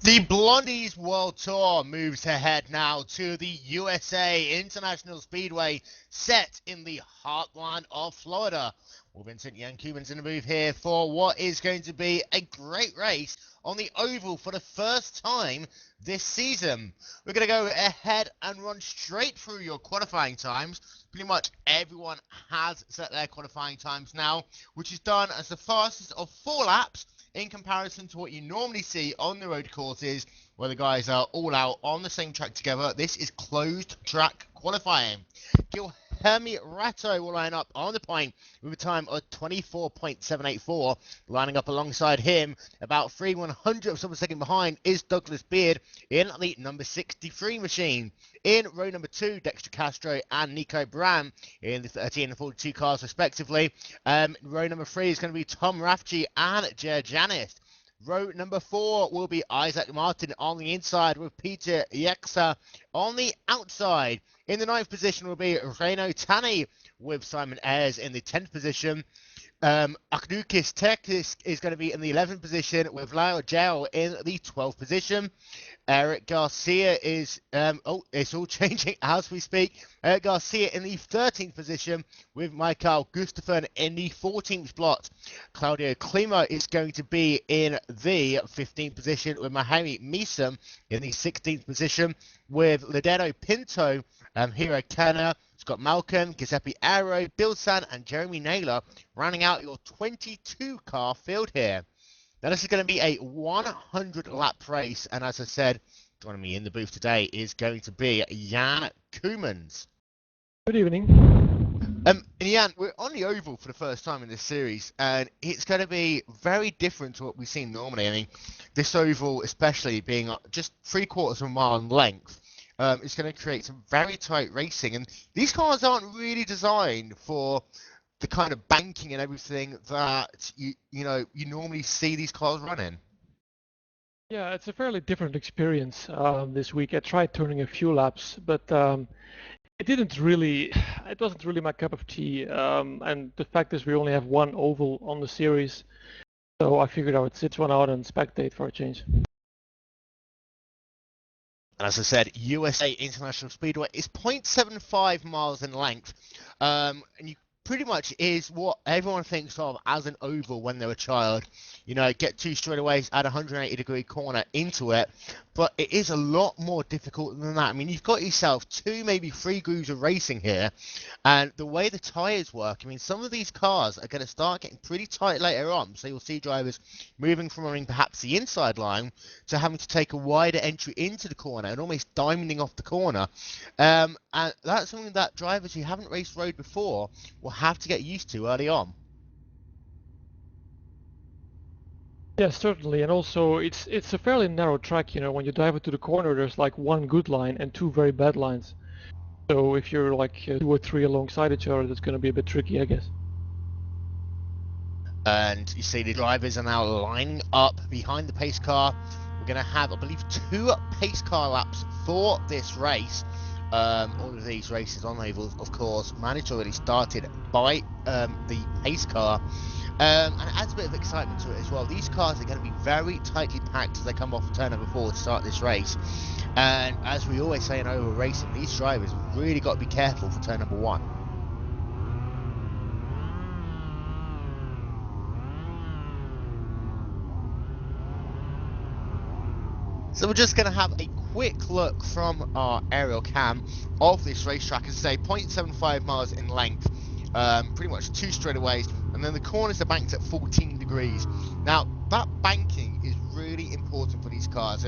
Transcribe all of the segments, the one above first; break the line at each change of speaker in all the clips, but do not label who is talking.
The Blondies World Tour moves ahead now to the USA International Speedway set in the heartland of Florida. Well, Vincent Yankouman's in the booth here for what is going to be a great race on the oval for the first time this season. We're going to go ahead and run straight through your qualifying times. Pretty much everyone has set their qualifying times now, which is done as the fastest of 4 laps in comparison to what you normally see on the road courses where the guys are all out on the same track together. This is closed track qualifying. Guilherme Ratto will line up on the point with a time of 24.784. Lining up alongside him, about 3/100ths of a second behind, is Douglas Beard in the number 63 machine. In row number 2, Dexter Castro and Nico Bram in the 13 and 42 cars respectively. Row number 3 is going to be Tom Rafchi and Jer Janis. Row number 4 will be Isaac Martin on the inside with Peter Yexa on the outside. In the 9th position will be Renaud Tani with Simon Ayres in the 10th position. Aknukis Tekis is going to be in the 11th position with Lyle Gel in the 12th position. Eric Garcia is, it's all changing as we speak. Eric Garcia in the 13th position with Michael Gustafsson in the 14th slot. Claudio Klima is going to be in the 15th position with Mahami Misam in the 16th position with Ladero Pinto, Hiro Kenna, Scott Malcolm, Giuseppe Aero, Bill San and Jeremy Naylor rounding out your 22 car field here. Now this is going to be a 100 lap race, and as I said, joining me in the booth today is going to be Jan Koemans.
Good evening.
And Jan, we're on the oval for the first time in this series, and it's going to be very different to what we've seen normally. I mean, this oval, especially being just 3/4 of a mile in length, is going to create some very tight racing, and these cars aren't really designed for the kind of banking and everything that you normally see these cars running.
Yeah, it's a fairly different experience this week. I tried turning a few laps, but it wasn't really my cup of tea. And the fact is we only have one oval on the series, so I figured I would sit one out and spectate for a change.
And as I said, USA International Speedway is 0.75 miles in length, and you pretty much is what everyone thinks of as an oval when they're a child. You know, get 2 straightaways, add a 180-degree corner into it, but it is a lot more difficult than that. I mean, you've got yourself 2, maybe 3 grooves of racing here, and the way the tyres work, I mean, some of these cars are going to start getting pretty tight later on, so you'll see drivers moving from running perhaps the inside line to having to take a wider entry into the corner and almost diamonding off the corner, and that's something that drivers who haven't raced road before will have to get used to early on.
Yeah, certainly, and also it's a fairly narrow track. You know, when you dive into the corner, there's like 1 good line and 2 very bad lines. So if you're like 2 or 3 alongside each other, that's going to be a bit tricky, I guess.
And you see the drivers are now lining up behind the pace car. We're going to have, I believe, 2 pace car laps for this race. All of these races on ovals, of course, mandatorily started by the pace car. And it adds a bit of excitement to it as well. These cars are going to be very tightly packed as they come off turn number 4 to start this race. And as we always say in oval racing, these drivers really got to be careful for turn number 1. So we're just going to have a quick look from our aerial cam of this racetrack. As I say, 0.75 miles in length, pretty much 2 straightaways, and then the corners are banked at 14 degrees. Now, that banking is really important for these cars.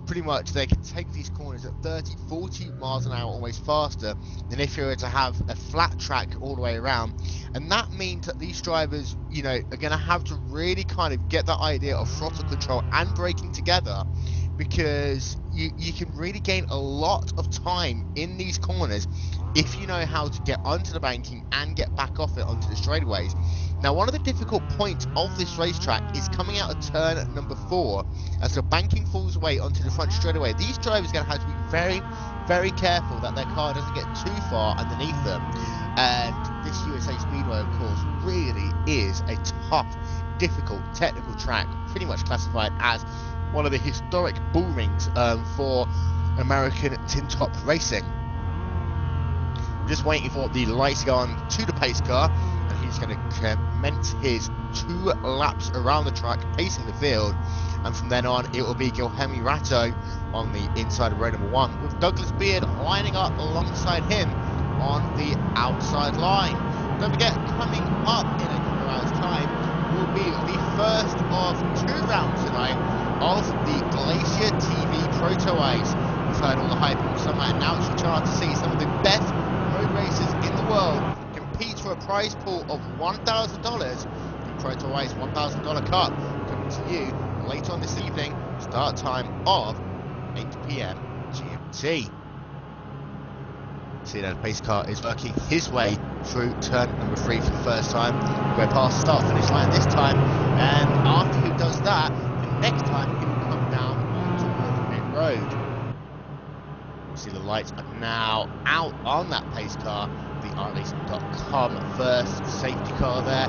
Pretty much they can take these corners at 30, 40 miles an hour, almost faster than if you were to have a flat track all the way around. And that means that these drivers, you know, are going to have to really kind of get that idea of throttle control and braking together, because you can really gain a lot of time in these corners if you know how to get onto the banking and get back off it onto the straightaways. Now, one of the difficult points of this racetrack is coming out of turn number 4 as the banking falls away onto the front straightaway. These drivers are going to have to be very, very careful that their car doesn't get too far underneath them. And this USA Speedway, of course, really is a tough, difficult technical track, pretty much classified as one of the historic bull rings for American tin top racing. Just waiting for the lights to go on to the pace car, and he's going to commence his 2 laps around the track, pacing the field, and from then on it will be Guilherme Ratto on the inside of row number 1, with Douglas Beard lining up alongside him on the outside line. Don't forget, coming up in a couple of hours' time will be the first of 2 rounds tonight of the Glacier TV Protoways. We've heard all the hype all summer, and now it's your chance to see some of the best road racers in the world compete for a prize pool of $1,000. The Protoways $1,000 Cup coming to you later on this evening, start time of 8 PM GMT. See that the pace car is working his way through turn number 3 for the first time. We're past the start finish line this time, and after he does that, the next time he will come down onto pit road. See the lights are now out on that pace car, the iRacing.com first safety car there.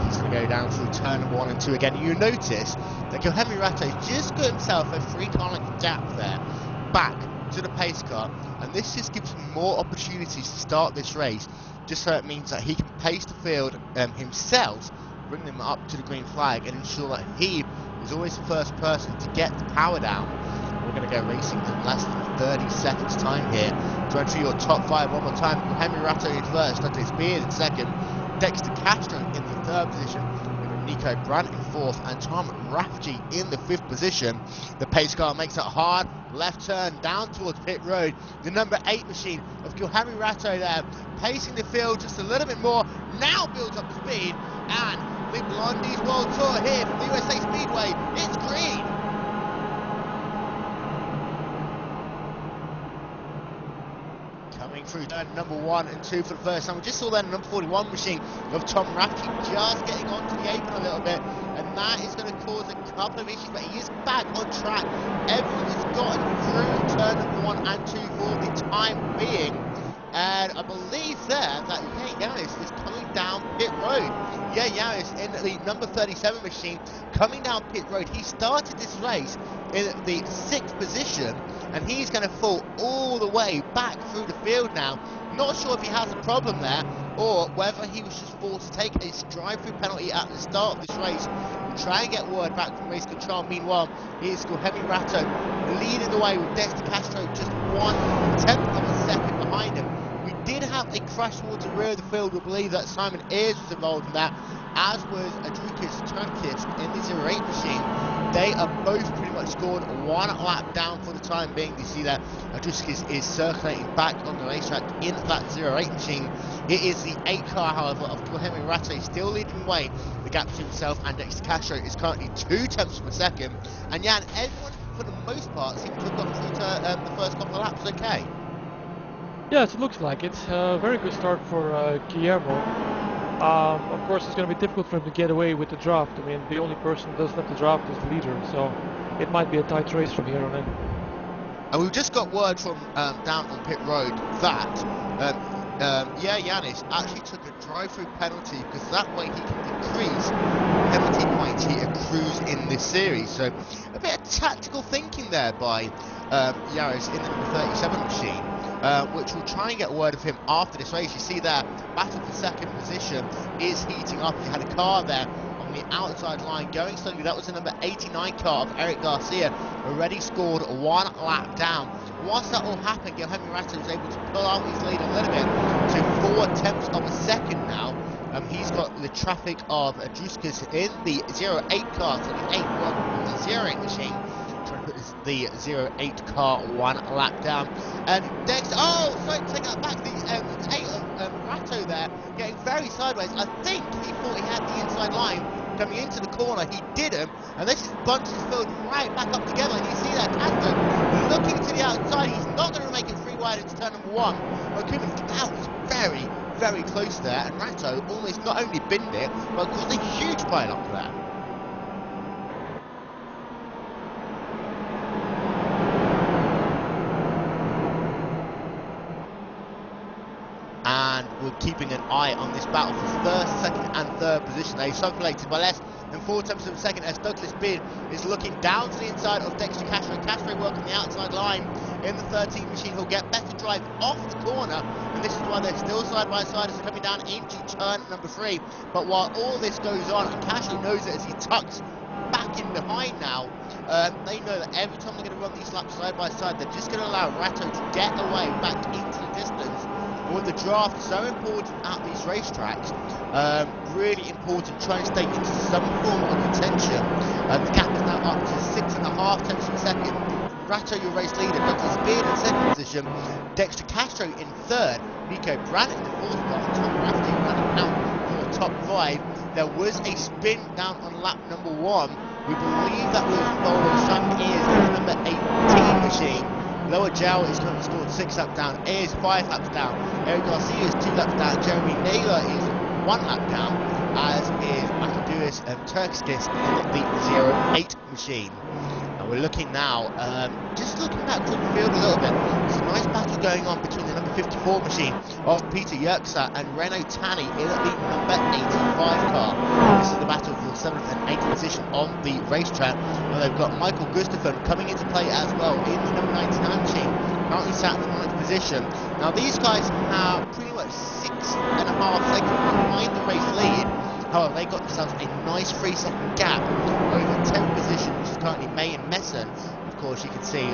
He's going to go down through turn number 1 and 2 again. You notice that Guilherme Ratto just got himself a 3-car length gap there, back to the pace car, and this just gives him more opportunities to start this race, just so it means that he can pace the field himself, bring them up to the green flag, and ensure that he is always the first person to get the power down. We're going to go racing in less than 30 seconds time here. To enter your top 5 one more time, Guilherme Ratto in first, Douglas Beard in second, Dexter Castro in the 3rd position, Nico Brandt in 4th, and Tom Rafferty in the 5th position. The pace car makes it hard, left turn down towards pit road. The number 8 machine of Guilherme Ratto there, pacing the field just a little bit more, now builds up speed, and the Blondie's World Tour here from the USA Speedway, it's green. Coming through turn number 1 and 2 for the first time. We just saw then number 41 machine of Tom Rafferty just getting onto the apron a little bit, and that is going to cause a couple of issues, but he is back on track. Everyone has gotten through turn number 1 and 2 for the time being, and I believe there that Yanis is coming down pit road. Yanis in the number 37 machine coming down pit road. He started this race in the 6th position, and he's going to fall all the way back through the field now. Not sure if he has a problem there, or whether he was just forced to take a drive-through penalty at the start of this race. We'll try and get word back from race control. Meanwhile, here's Guilherme Ratto leading the way with Dexter Castro just 1/10 of a second behind him. We did have a crash towards the rear of the field. We believe that Simon Ayres was involved in that, as was Adrukas Turnquist in the 08 machine. They are both pretty much gone 1 lap down for the time being. You see that Adrukas is circulating back on the racetrack in that 08 machine. It is the 8 car, however, of Guilherme Ratto still leading the way. The gap between himself and Dexter Castro is currently 2/10 of a second. And Jan, everyone for the most part seems to have gone through to the first couple of laps okay.
Yes, it looks like it's a very good start for Guillermo. Of course, it's going to be difficult for him to get away with the draft. I mean, the only person who doesn't have the draft is the leader, so it might be a tight race from here on in.
And we've just got word from down on pit road that Yanis actually took a drive-through penalty, because that way he can decrease penalty points he accrues in this series. So a bit of tactical thinking there by Yanis in the number 37 machine. Which we'll try and get word of him after this race. You see there, battle for 2nd position is heating up. He had a car there on the outside line going slowly. That was the number 89 car of Eric Garcia, already scored 1 lap down. Once that all happened, Guilherme Ratto was able to pull out his lead a little bit to 4/10 of a second now. He's got the traffic of Adrukas in the 08 car, so the 8 work on the 08 machine. Trying to put the 08 car 1 lap down, and Dexter, sorry, take that back, the 8 of Ratto there, getting very sideways. I think he thought he had the inside line coming into the corner, he didn't, and this just bunches his field right back up together, and you see that Castro looking to the outside. He's not going to make it 3 wide into turn number 1, but that was very, very close there, and Ratto almost not only binned it, but caused a huge pile up there. And we'll keeping an eye on this battle for first, second and third position. They circulated by less than 4/10 of a second as Douglas Beard is looking down to the inside of Dexter Castro. Castro working the outside line in the 13 machine. He'll get better drive off the corner, and this is why they're still side by side as they're coming down into turn number 3. But while all this goes on, and Castro knows it as he tucks back in behind now, they know that every time they're going to run these laps side by side, they're just going to allow Ratto to get away back into the distance. With the draft so important at these racetracks, really important trying to stay into some form of contention. The gap is now up to 6.5 tenths of a second. Ratto, your race leader, Douglas Beard in second position, Dexter Castro in third, Nico Brandt in the fourth spot, and Tom Rafferty running out for top 5. There was a spin down on lap number 1. We believe that was Volvo Sam Ears, the number 18 machine. Lower Jow is currently scored 6 laps down, Ayers 5 laps down, Eric Garcia is 2 laps down, Jeremy Naylor is 1 lap down, as is Makaduis and Turkskis in the 08 machine. And we're looking now, just looking back to the field a little bit. There's a nice battle going on between the number 54 machine of Peter Yerksa and Renault Tani in the number 85 car. This is the battle for the 7th and 8th position on the racetrack. And they've got Michael Gustafsson coming into play as well in the number 99 machine, currently sat in the 9th position. Now these guys have pretty much 6.5 seconds behind the race lead. However, they got themselves a nice 3-second gap over 10th position, which is currently May and Messon. Of course, you can see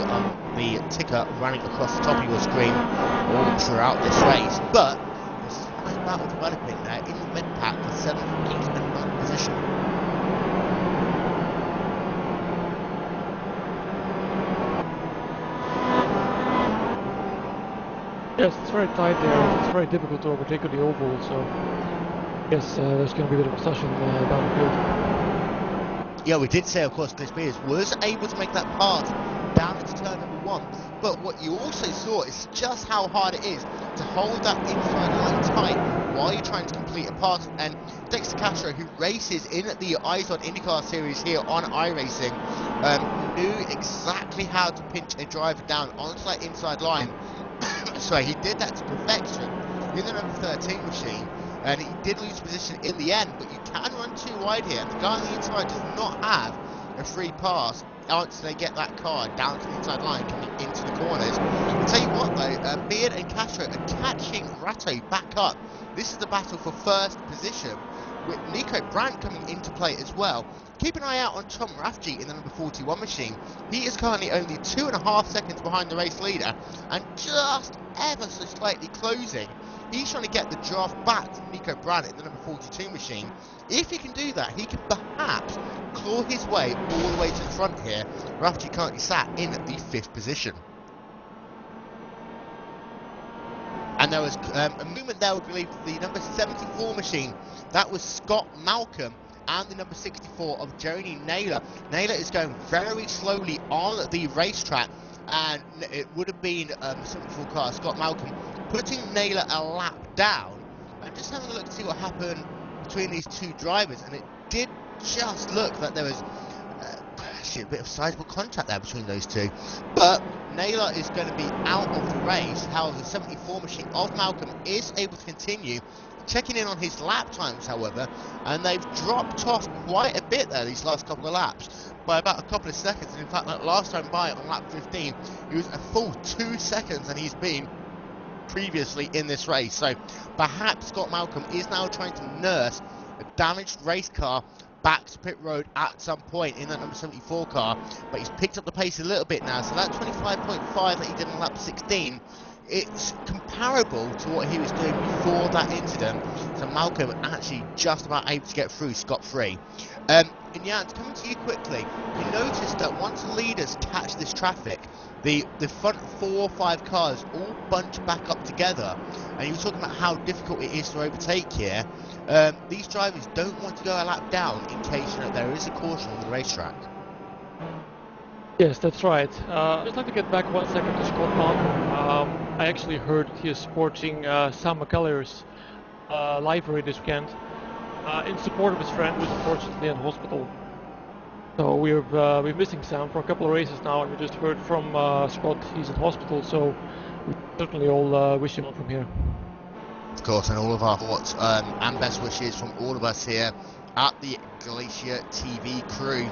the ticker running across the top of your screen all throughout this race. But there's a nice battle developing there in the mid-pack for 7th, 8th and 9th position.
Yes, it's very tight there. It's very difficult to overtake on the oval, so yes, there's going to be a bit of a session down the field.
Yeah, we did say, of course, Chris Beers was able to make that pass down into turn number 1. But what you also saw is just how hard it is to hold that inside line tight while you're trying to complete a pass. And Dexter Castro, who races in the IZOD IndyCar series here on iRacing, knew exactly how to pinch a driver down onto that inside line. So he did that to perfection in the number 13 machine, and he did lose position in the end, but you can run too wide here. The guy on the inside does not have a free pass once they get that car down to the inside line coming into the corners. I'll tell you what though, Beard and Castro are catching Ratto back up. This is the battle for first position, with Nico Brandt coming into play as well. Keep an eye out on Tom Rafferty in the number 41 machine. He is currently only 2.5 seconds behind the race leader and just ever so slightly closing. He's trying to get the draft back from Nico Brandt in the number 42 machine. If he can do that, he can perhaps claw his way all the way to the front here. Rafferty currently sat in the 5th position. And there was a movement there, we believe, the number 74 machine. That was Scott Malcolm and the number 64 of Jeremy Naylor. Naylor is going very slowly on the racetrack, and it would have been a 74 car, Scott Malcolm, putting Naylor a lap down. And just having a look to see what happened between these two drivers, and it did just look that there was actually a bit of sizable contact there between those two. But Naylor is going to be out of the race. However, the 74 machine of Malcolm is able to continue. Checking in on his lap times, however, and they've dropped off quite a bit there these last couple of laps, by about a couple of seconds. And in fact, that last time by on lap 15, he was a full 2 seconds than he's been previously in this race. So perhaps Scott Malcolm is now trying to nurse a damaged race car back to pit road at some point in that number 74 car, but he's picked up the pace a little bit now. So that 25.5 that he did on lap 16, it's comparable to what he was doing before that incident. So Malcolm actually just about able to get through scot-free. And Jans, coming to you quickly, you notice that once the leaders catch this traffic, the front 4 or 5 cars all bunch back up together, and you were talking about how difficult it is to overtake here. These drivers don't want to go a lap down in case there is a caution on the racetrack.
Yes, that's right. I'd just like to get back 1 second to Scott Malcolm. I actually heard he is sporting Sam McCullers livery this weekend in support of his friend who is unfortunately in hospital. So we're missing Sam for a couple of races now, and we just heard from Scott he's in hospital, so we certainly all wish him well from here.
Of course, and all of our thoughts and best wishes from all of us here at the Glacier TV crew.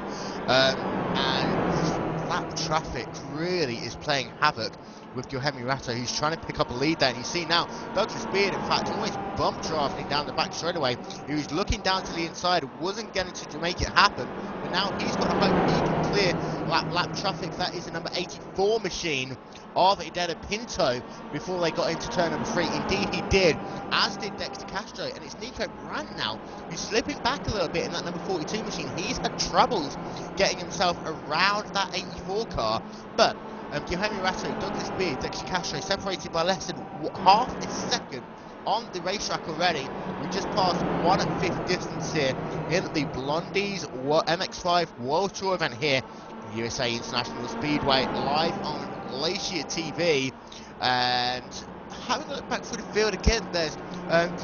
And lap traffic really is playing havoc with Yohemi Rato, who's trying to pick up a lead there. And you see now, Douglas Beard, in fact, almost bump drafting down the back straightaway. He was looking down to the inside, wasn't going to make it happen. But now he's got to hope he can clear lap traffic. That is the number 84 machine of Idetta Pinto before they got into turn number 3. Indeed he did, as did Dexter Castro, and it's Nico Brandt now who's slipping back a little bit in that number 42 machine. He's had troubles getting himself around that 84 car, but Yohemi Rato, Douglas Beard, Dexter Castro separated by less than half a second on the racetrack already. We just passed 1/5 distance here in the Blondie's MX5 World Tour event here, USA International Speedway, live on Glacier TV. And having a look back through the field again, there's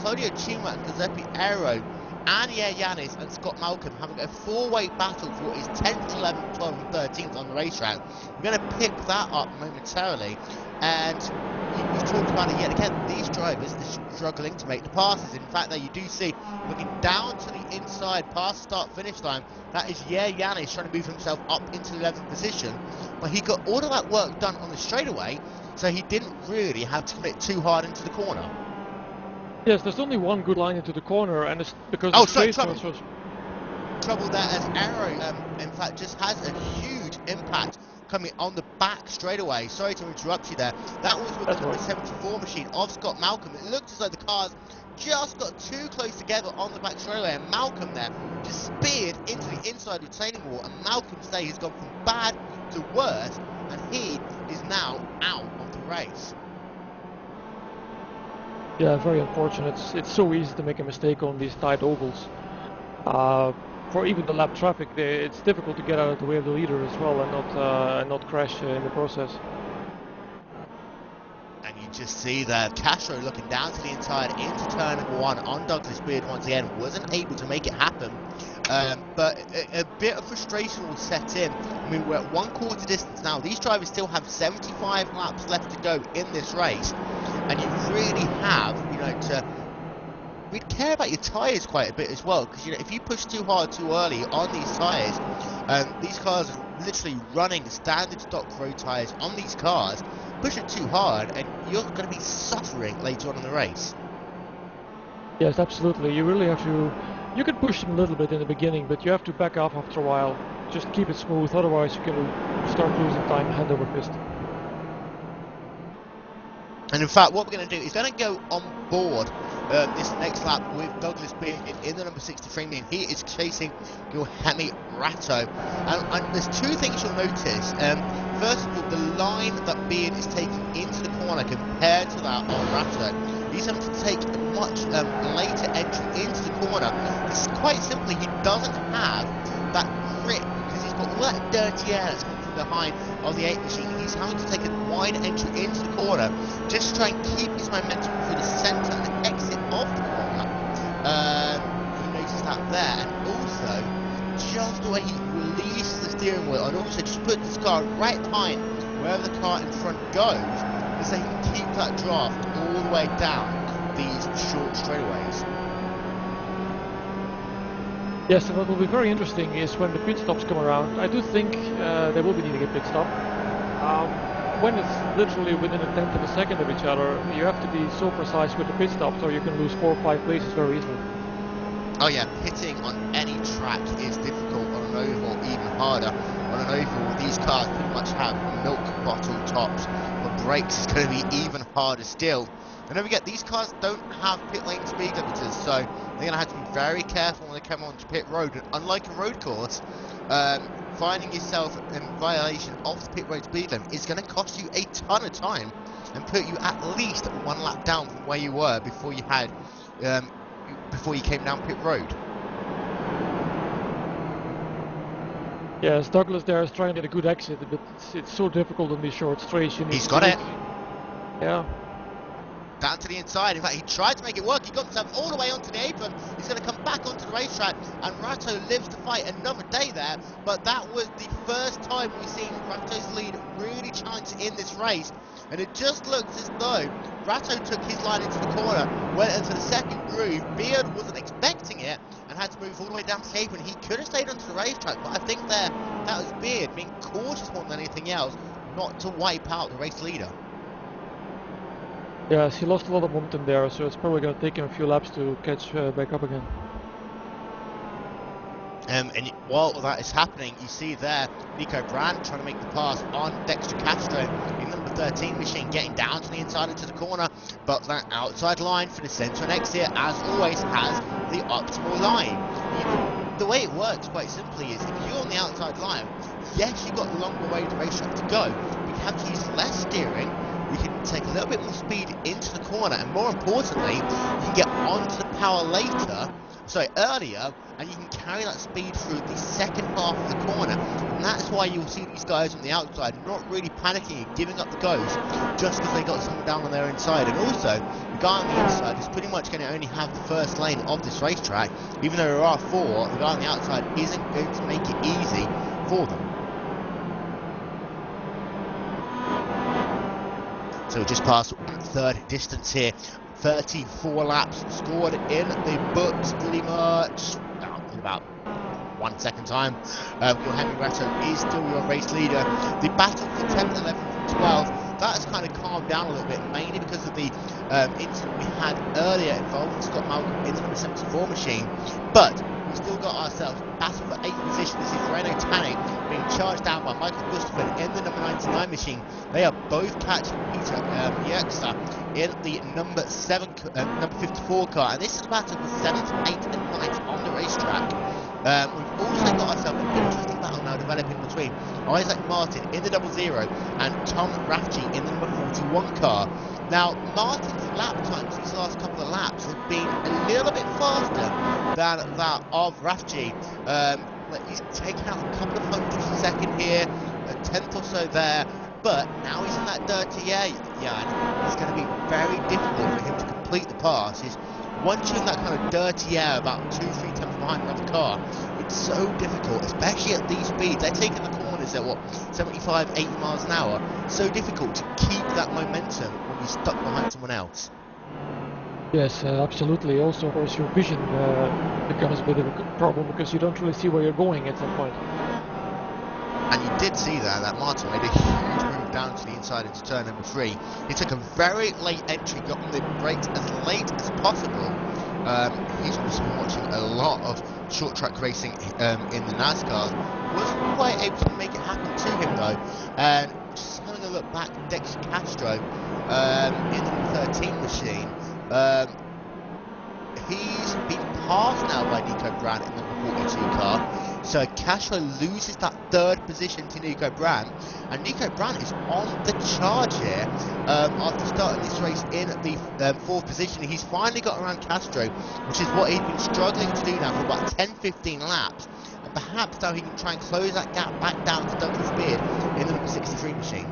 Claudio Chima and Giuseppe Aero, Anya Yanis and Scott Malcolm having a four-way battle for his 10th, 11th, 12th and 13th on the racetrack. We're going to pick that up momentarily, and we've talked about it yet again. These drivers are struggling to make the passes. In fact, there you do see, looking down to the inside past start-finish line, that is Yanis trying to move himself up into the 11th position, but he got all of that work done on the straightaway, so he didn't really have to commit too hard into the corner.
Yes, there's only one good line into the corner, and it's because
trouble there as Arrow, in fact, just has a huge impact coming on the back straightaway. Sorry to interrupt you there. That was with the number 74 machine of Scott Malcolm. It looked as though the cars just got too close together on the back straightaway, and Malcolm there just speared into the inside retaining wall, and Malcolm's day has gone from bad to worse, and he is now out of the race.
Yeah, very unfortunate. It's so easy to make a mistake on these tight ovals. For even the lap traffic, it's difficult to get out of the way of the leader as well and not crash in the process.
And you just see there, Castro looking down to the inside into turn number 1 on Douglas Beard once again, wasn't able to make it happen. But a bit of frustration will set in. I mean, we're at 1/4 distance now. These drivers still have 75 laps left to go in this race, and you really have, we'd care about your tyres quite a bit as well, because if you push too hard too early on these tyres, these cars are literally running standard stock road tyres on these cars. Push it too hard, and you're going to be suffering later on in the race.
Yes, absolutely. You really have to. You can push them a little bit in the beginning, but you have to back off after a while. Just keep it smooth, otherwise you can start losing time hand over fist.
And in fact, what we're going to do is going to go on board this next lap with Douglas Beard in the number 63 mean. He is chasing Yohemi Rato. And there's two things you'll notice. First of all, the line that Beard is taking into the corner compared to that on Rato. He's having to take a much later entry into the corner. It's quite simply, he doesn't have that grip because he's got all that dirty air that's coming from behind of the 8 machine. He's having to take a wide entry into the corner just to try and keep his momentum through the centre and the exit of the corner. You notice that there, and also just the way he releases the steering wheel, and also just put this car right behind wherever the car in front goes, so he can keep that draft all the way down these short straightaways.
Yes, and what will be very interesting is when the pit stops come around. I do think they will be needing a pit stop. When it's literally within a tenth of a second of each other, you have to be so precise with the pit stops, or you can lose 4 or 5 places very easily.
Oh yeah, pitting on any track is difficult. On an oval, even harder. On an oval, these cars pretty much have milk bottle tops. The brakes is going to be even harder still. And don't forget, these cars don't have pit lane speed limiters, so they're going to have to be very careful when they come onto pit road. And unlike a road course, finding yourself in violation of the pit road speed limit is going to cost you a ton of time and put you at least 1 lap down from where you were before you had, before you came down pit road.
Yes, Douglas there is trying to get a good exit, but it's so difficult on these short straights.
He's got it.
Yeah.
down to the inside. In fact, he tried to make it work. He got himself all the way onto the apron. He's going to come back onto the racetrack, and Ratto lives to fight another day there. But that was the first time we've seen Ratto's lead really challenge in this race. And it just looks as though Ratto took his line into the corner, went into the second groove. Beard wasn't expecting it and had to move all the way down to the apron. He could have stayed onto the racetrack, but I think that was Beard being cautious more than anything else, not to wipe out the race leader.
Yes, he lost a lot of momentum there, so it's probably going to take him a few laps to catch back up again.
And while that is happening, you see there Nico Brandt trying to make the pass on Dexter Castro in number 13 machine, getting down to the inside into the corner, but that outside line for the centre and exit, as always, has the optimal line. The way it works, quite simply, is if you're on the outside line, yes, you've got a longer way to racetrack to go, but you have to use less steering. You can take a little bit more speed into the corner, and more importantly, you can get onto the power earlier, and you can carry that speed through the second half of the corner. And that's why you'll see these guys on the outside not really panicking and giving up the ghost just because they got someone down on their inside. And also, the guy on the inside is pretty much going to only have the first lane of this racetrack. Even though there are four, the guy on the outside isn't going to make it easy for them. So just past 1/3 distance here, 34 laps scored in the books pretty much in about 1 second time. Henry Ratto is still your race leader. The battle for 10th, 11th and 12th, that's kind of calmed down a little bit, mainly because of the incident we had earlier involving Scott Malcolm in the number 74 machine. But we've still got ourselves battle for 8th position. This is Renault Tanning being charged down by Michael Gustafsson in the number 99 machine. They are both catching Peter Yerxa in the number 54 car, and this is a battle for 7th, 8th and 9th on the racetrack. We've also got ourselves an interesting battle now developing between Isaac Martin in the 00 and Tom Rafchi in the number 41 car. Now, Martin's lap times these last couple of laps have been a little bit faster than that of Rafchi. He's taken out a couple of hundredths a second here, a tenth or so there, but now he's in that dirty air, and it's going to be very difficult for him to complete the passes. Once you're in that kind of dirty air, about 2-3 tenths behind another car, it's so difficult, especially at these speeds. They're taking the corners at 75, 80 miles an hour. So difficult to keep that momentum when you're stuck behind someone else.
Yes, absolutely. Also, of course, your vision becomes a bit of a problem because you don't really see where you're going at some point.
And you did see that Martin made a huge move down to the inside into turn number 3. He took a very late entry, got on the brakes as late as possible. He's obviously been watching a lot of short track racing in the NASCAR. Wasn't quite able to make it happen to him though. And just having a look back, Dexter Castro in the 13 machine. He's been passed now by Nico Brandt in the number 42 car. So Castro loses that 3rd position to Nico Brandt, and Nico Brandt is on the charge here after starting this race in the 4th position. He's finally got around Castro, which is what he's been struggling to do now for about 10-15 laps, and perhaps now he can try and close that gap back down to Douglas Beard in the number 63 machine.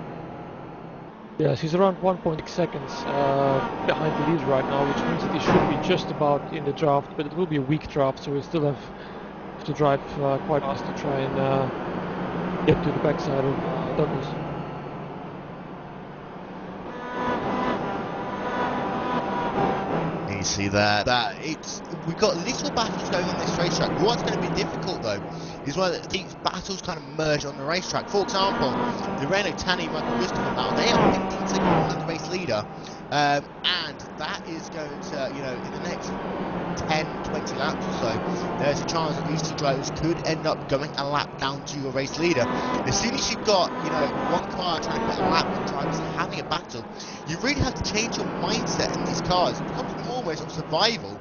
Yes, he's around 1.6 seconds behind the lead right now, which means that he should be just about in the draft, but it will be a weak draft, so we'll still have to drive quite fast to try and get to the backside of Douglas.
You see that we've got little battles going on this racetrack. What's going to be difficult though is when these battles kind of merge on the racetrack. For example, the Renault Tanny Michael Gustafsson battle, they are 15 seconds behind the race leader, and that is going to, in the next 10-20 laps or so, there's a chance that these two drivers could end up going a lap down to your race leader. As soon as you've got, one car trying to put a lap on drivers having a battle, you really have to change your mindset in these cars. It becomes more ways of survival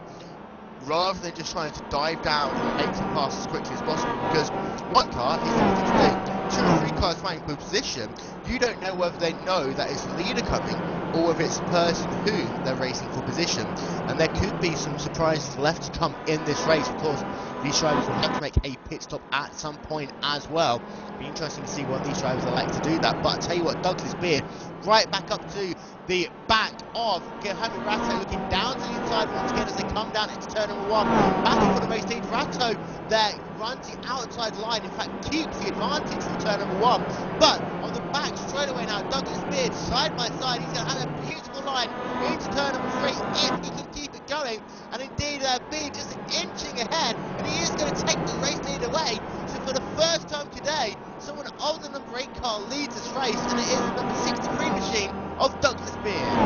rather than just trying to dive down and make them pass as quickly as possible, because one car is easy to do. 2 or 3 cars find trying for position, you don't know whether they know that it's the leader coming or whether it's the person who they're racing for position. And there could be some surprises left to come in this race. Of course, these drivers will have to make a pit stop at some point as well. Be interesting to see what these drivers are like to do that. But I tell you what, Douglas Beard right back up to the back of Mohamed Ratto, looking down to the inside once again as they come down into turn number 1. Back for the race lead. Ratto there runs the outside line, in fact keeps the advantage from turn number 1. But on the back straight away now, Douglas Beard side by side, he's going to have a beautiful line into turn number 3 if he can keep it going. And indeed Beard just inching ahead, and he is going to take the race lead away. So for the first time today, someone of the number 8 car leads this race, and it is the number 63 machine of Douglas Beard.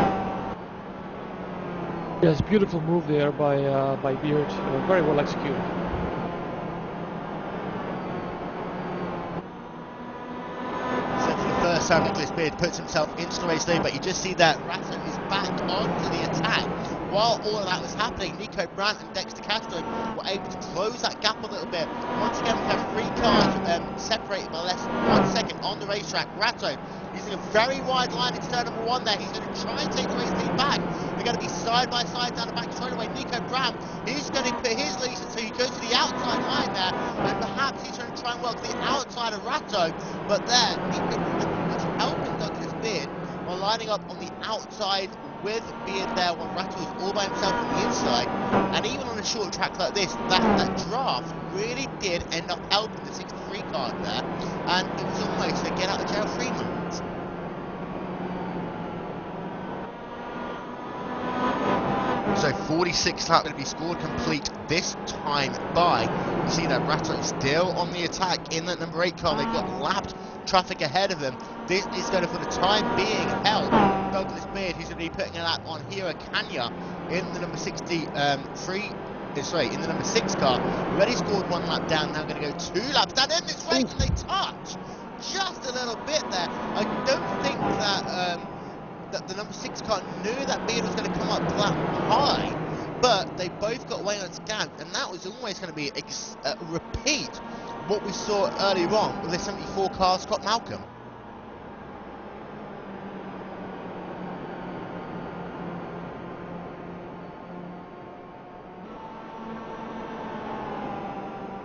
Yes, beautiful move there by Beard, very well executed.
So for the first time, Douglas Beard puts himself into the race lead, but you just see that Ratto is back onto the attack. While all of that was happening, Nico Brandt and Dexter Castro were able to close that gap a little bit. Once again, we have 3 cars separated by less than 1 second on the racetrack. Ratto using a very wide line into turn number 1 there. He's going to try and take the race lead back. They're going to be side by side down the back straight away. Nico Brandt, he's going to put his lead so he goes to the outside line there. And perhaps he's going to try and work to the outside of Ratto. But there, Nico Brandt helping Douglas Beard by lining up on the outside with Beard there while Ratto is all by himself on the inside. And even on a short track like this, that draft really did end up helping the 63 car there, and it was almost a get out of jail free moment. So 46 laps going to be scored complete this time by, you see that Ratto still on the attack in that number 8 car. They've got lapped traffic ahead of them. This is going to, for the time being, help Douglas Beard, who's going to be putting a lap on Hiro Kanya in the number 63, in the number 6 car. Already scored 1 lap down, now going to go 2 laps down in this race, and they touch just a little bit there. I don't think that that the number 6 car knew that Beard was going to come up that high, but they both got away on its gap, and that was always going to be repeat what we saw earlier on with the 74 car Scott Malcolm.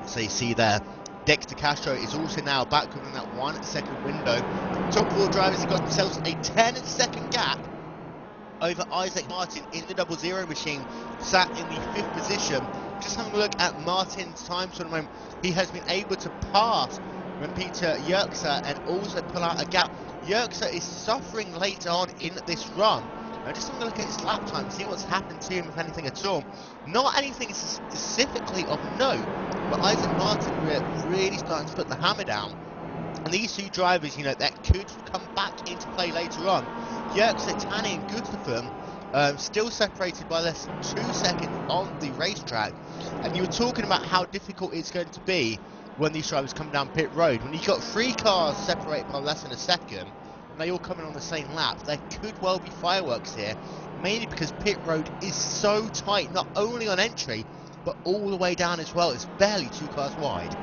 So you see there, Dexter Castro is also now back within that 1 second window. Top 4 drivers have got themselves a 10-second gap over Isaac Martin in the 00 machine, sat in the 5th position. Just having a look at Martin's times for the moment, he has been able to pass Peter Yerxa and also pull out a gap. Yerxa is suffering later on in this run. I'm just having a look at his lap time, see what's happened to him, if anything at all. Not anything specifically of note, but Isaac Martin really starting to put the hammer down. And these 2 drivers, you know, that could come back into play later on. Yerxa, Tani and Gustafsson still separated by less than 2 seconds on the racetrack. And you were talking about how difficult it's going to be when these drivers come down pit road. When you've got 3 cars separated by less than a second, and they all come in on the same lap, there could well be fireworks here, mainly because pit road is so tight, not only on entry, but all the way down as well. It's barely 2 cars wide.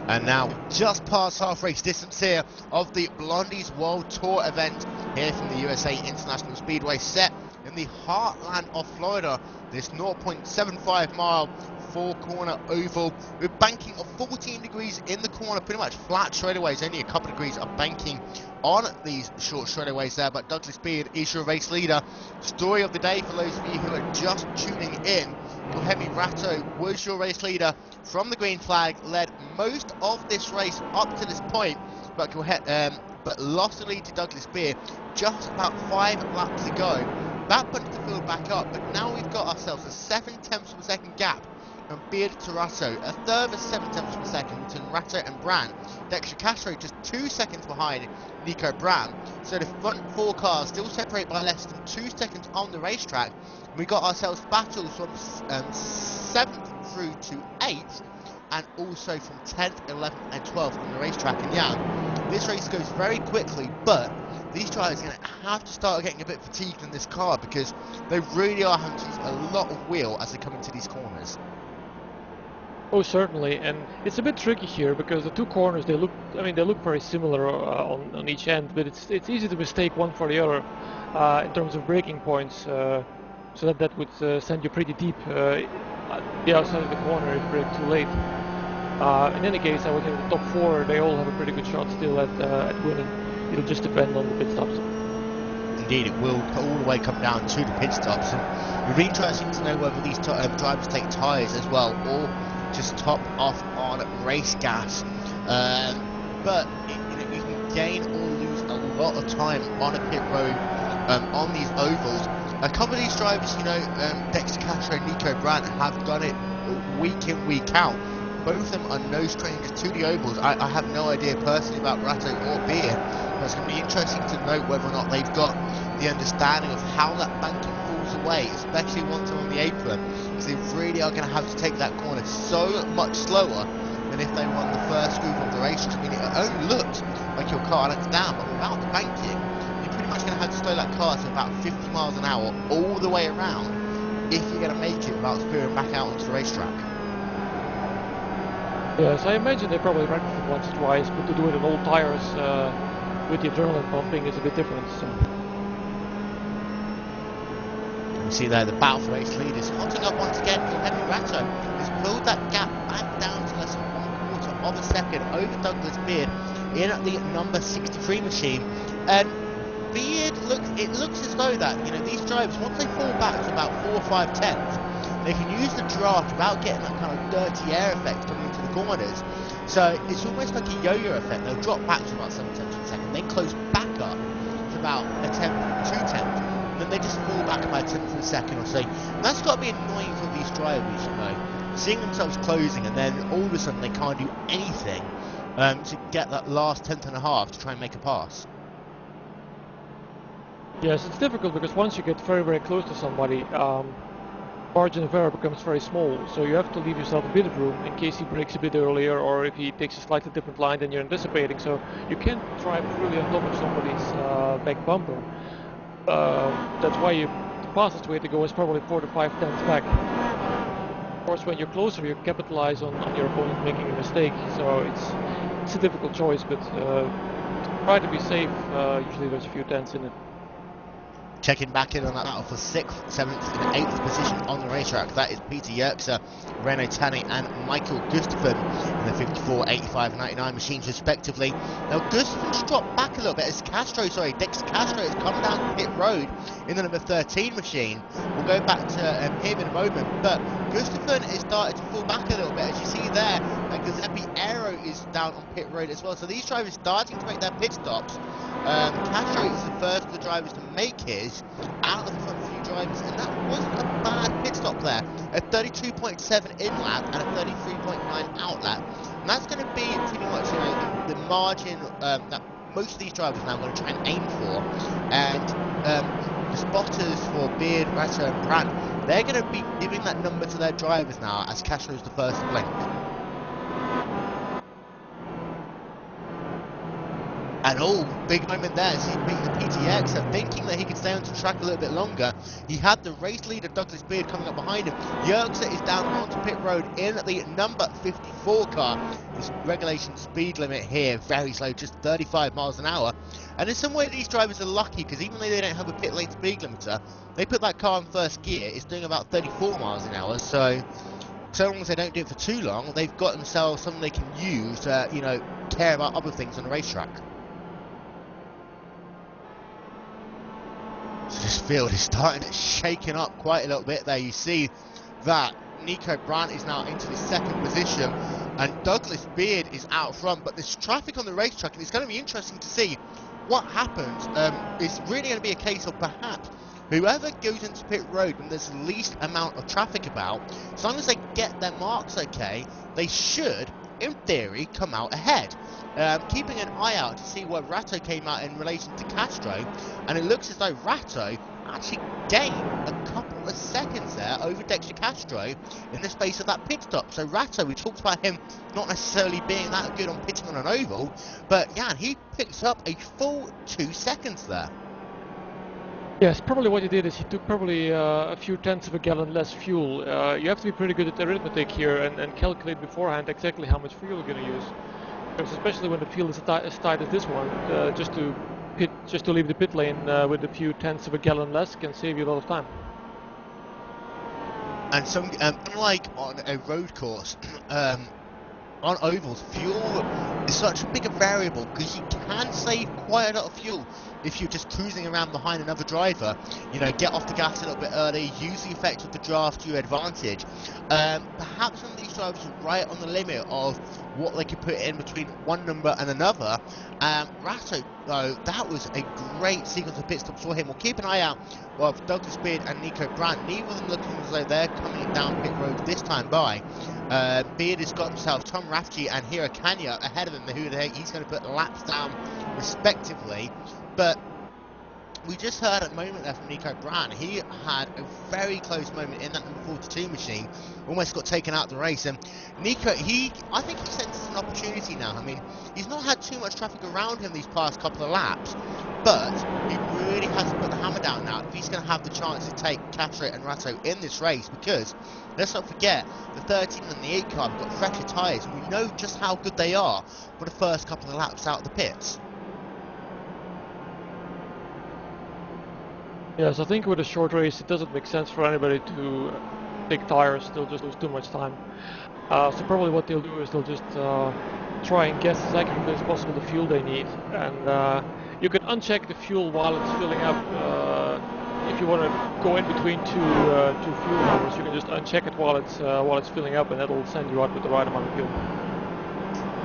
And now, just past half race distance here of the Blondie's World Tour event here from the USA International Speedway, set in the heartland of Florida. This 0.75 mile 4-corner oval with banking of 14 degrees in the corner, pretty much flat straightaways, only a couple of degrees of banking on these short straightaways there. But Douglas Beard is your race leader. Story of the day for those of you who are just tuning in: Mohamed Ratto was your race leader from the green flag, led most of this race up to this point, but lost the lead to Douglas Beard just about 5 laps to go. That bunched the field back up, but now we've got ourselves a 7/10 of a second gap from Beard to Ratto, a further 7/10 of a second between Ratto and Brandt. Dexter Castro just 2 seconds behind Nico Brandt. So the front 4 cars still separated by less than 2 seconds on the racetrack. We got ourselves battles from 7th through to 8th, and also from 10th, 11th and 12th on the racetrack. And yeah, this race goes very quickly, but these drivers are going to have to start getting a bit fatigued in this car, because they really are having to use a lot of wheel as they come into these corners.
Oh, certainly, and it's a bit tricky here because the two corners, they look very similar on each end, but it's easy to mistake one for the other in terms of braking points. So that would send you pretty deep at the outside of the corner if you brake too late. In any case, I would say the top four, they all have a pretty good shot still at winning. It'll just depend on the pit stops.
Indeed, it will all the way come down to the pit stops, and it'll be interesting to know whether these drivers take tyres as well, or just top off on race gas. But you can gain or lose a lot of time on a pit road on these ovals. A couple of these drivers, Dexter Castro and Nico Brandt, have done it week in, week out. Both of them are no strangers to the ovals. I have no idea personally about Ratto or Beard, but it's going to be interesting to note whether or not they've got the understanding of how that banking falls away, especially once they're on the apron, because they really are going to have to take that corner so much slower than if they won the first groove of the race. I mean, it only looked like your car lets down, but without the banking, you're pretty much going to have to slow that car to about 50 miles an hour all the way around if you're going to make it without spearing back out onto the racetrack.
Yes, I imagine they probably ran it once or twice, but to do it on old tires with the adrenaline pumping is a bit different. So.
You see there, the battle for race lead is hotting up once again. Henry Ratto has pulled that gap back down to less than 1/4 of a second over Douglas Beard in the number 63 machine. And Beard, it looks as though that, these drivers, once they fall back to about 4 or 5 tenths, they can use the draft without getting that kind of dirty air effect coming into the corners. So it's almost like a yo-yo effect. They'll drop back to about 7 tenths per second, then close back up to about a tenth, 2 tenths, and then they just fall back about a tenth of a second or so. And that's got to be annoying for these drivers, seeing themselves closing, and then all of a sudden they can't do anything to get that last tenth and a half to try and make a pass.
Yes, it's difficult because once you get very, very close to somebody, margin of error becomes very small, so you have to leave yourself a bit of room in case he brakes a bit earlier or if he takes a slightly different line than you're anticipating, so you can't drive really on top of somebody's back bumper. That's why the fastest way to go is probably 4 to 5 tenths back. Of course, when you're closer, you capitalize on your opponent making a mistake, so it's a difficult choice, but try to be safe. Usually there's a few tenths in it.
Checking back in on that battle for 6th, 7th and 8th position on the racetrack. That is Peter Yerkser, Renaud Tanny and Michael Gustafsson in the 54, 85 and 99 machines respectively. Now Gustafsson's dropped back a little bit as Dexter Castro has come down pit road in the number 13 machine. We'll go back to him in a moment, but Gustafsson is starting to fall back a little bit, as you see there. Giuseppe Aero is down on pit road as well, so these drivers starting to make their pit stops. Castro is the first of the drivers to make his out of the front few drivers, and that wasn't a bad pit stop there. A 32.7 in lap and a 33.9 out lap, and that's going to be pretty much the margin that most of these drivers are now going to try and aim for. And the spotters for Beard, Ratto and Brandt, they're going to be giving that number to their drivers now as Castro is the first to blink. And big moment there as he beat the Peter thinking that he could stay onto track a little bit longer. He had the race leader Douglas Beard coming up behind him. Yerkser is down onto pit road in the number 54 car. His regulation speed limit here, very slow, just 35 miles an hour. And in some way these drivers are lucky, because even though they don't have a pit lane speed limiter, they put that car in first gear. It's doing about 34 miles an hour, so long as they don't do it for too long, they've got themselves something they can use to, care about other things on the racetrack. So this field is starting to shaking up quite a little bit there. You see that Nico Brandt is now into the second position and Douglas Beard is out front, but there's traffic on the racetrack and it's going to be interesting to see what happens. It's really going to be a case of perhaps whoever goes into pit road when there's the least amount of traffic about, as long as they get their marks okay, they should, in theory, come out ahead. Keeping an eye out to see where Ratto came out in relation to Castro, and it looks as though Ratto actually gained a couple of seconds there over Dexter Castro in the space of that pit stop. So Ratto, we talked about him not necessarily being that good on pitting on an oval, but yeah, he picks up a full 2 seconds there.
Yes, probably what he did is he took probably a few tenths of a gallon less fuel. You have to be pretty good at arithmetic here and calculate beforehand exactly how much fuel you're going to use. Because especially when the field is as tight as this one, just to leave the pit lane with a few tenths of a gallon less can save you a lot of time.
And some, unlike on a road course, on ovals, fuel is such a bigger variable because you can save quite a lot of fuel if you're just cruising around behind another driver. You know, get off the gas a little bit early, use the effect of the draft to your advantage. Perhaps some of these drivers are right on the limit of what they could put in between one number and another. Ratto, though, that was a great sequence of pit stops for him. We'll keep an eye out of Douglas Beard and Nico Brandt. Neither of them looking as though they're coming down pit road this time by. Beard has got himself Tom Rafferty and Hiro Kanya ahead of him, who he's going to put laps down respectively. But we just heard a moment there from Nico Brandt. He had a very close moment in that number 42 machine, almost got taken out of the race. And Nico, I think he senses an opportunity now. I mean, he's not had too much traffic around him these past couple of laps, but he really has to put the hammer down now if he's going to have the chance to take Castro and Ratto in this race, because let's not forget, the 13 and the 8 car have got fresher tyres, and we know just how good they are for the first couple of laps out of the pits.
Yes, I think with a short race it doesn't make sense for anybody to take tires, they'll just lose too much time. So probably what they'll do is they'll just try and guess as accurately as possible the fuel they need. And you can uncheck the fuel while it's filling up. If you want to go in between two fuel numbers, you can just uncheck it while it's filling up, and that'll send you out with the right amount of fuel.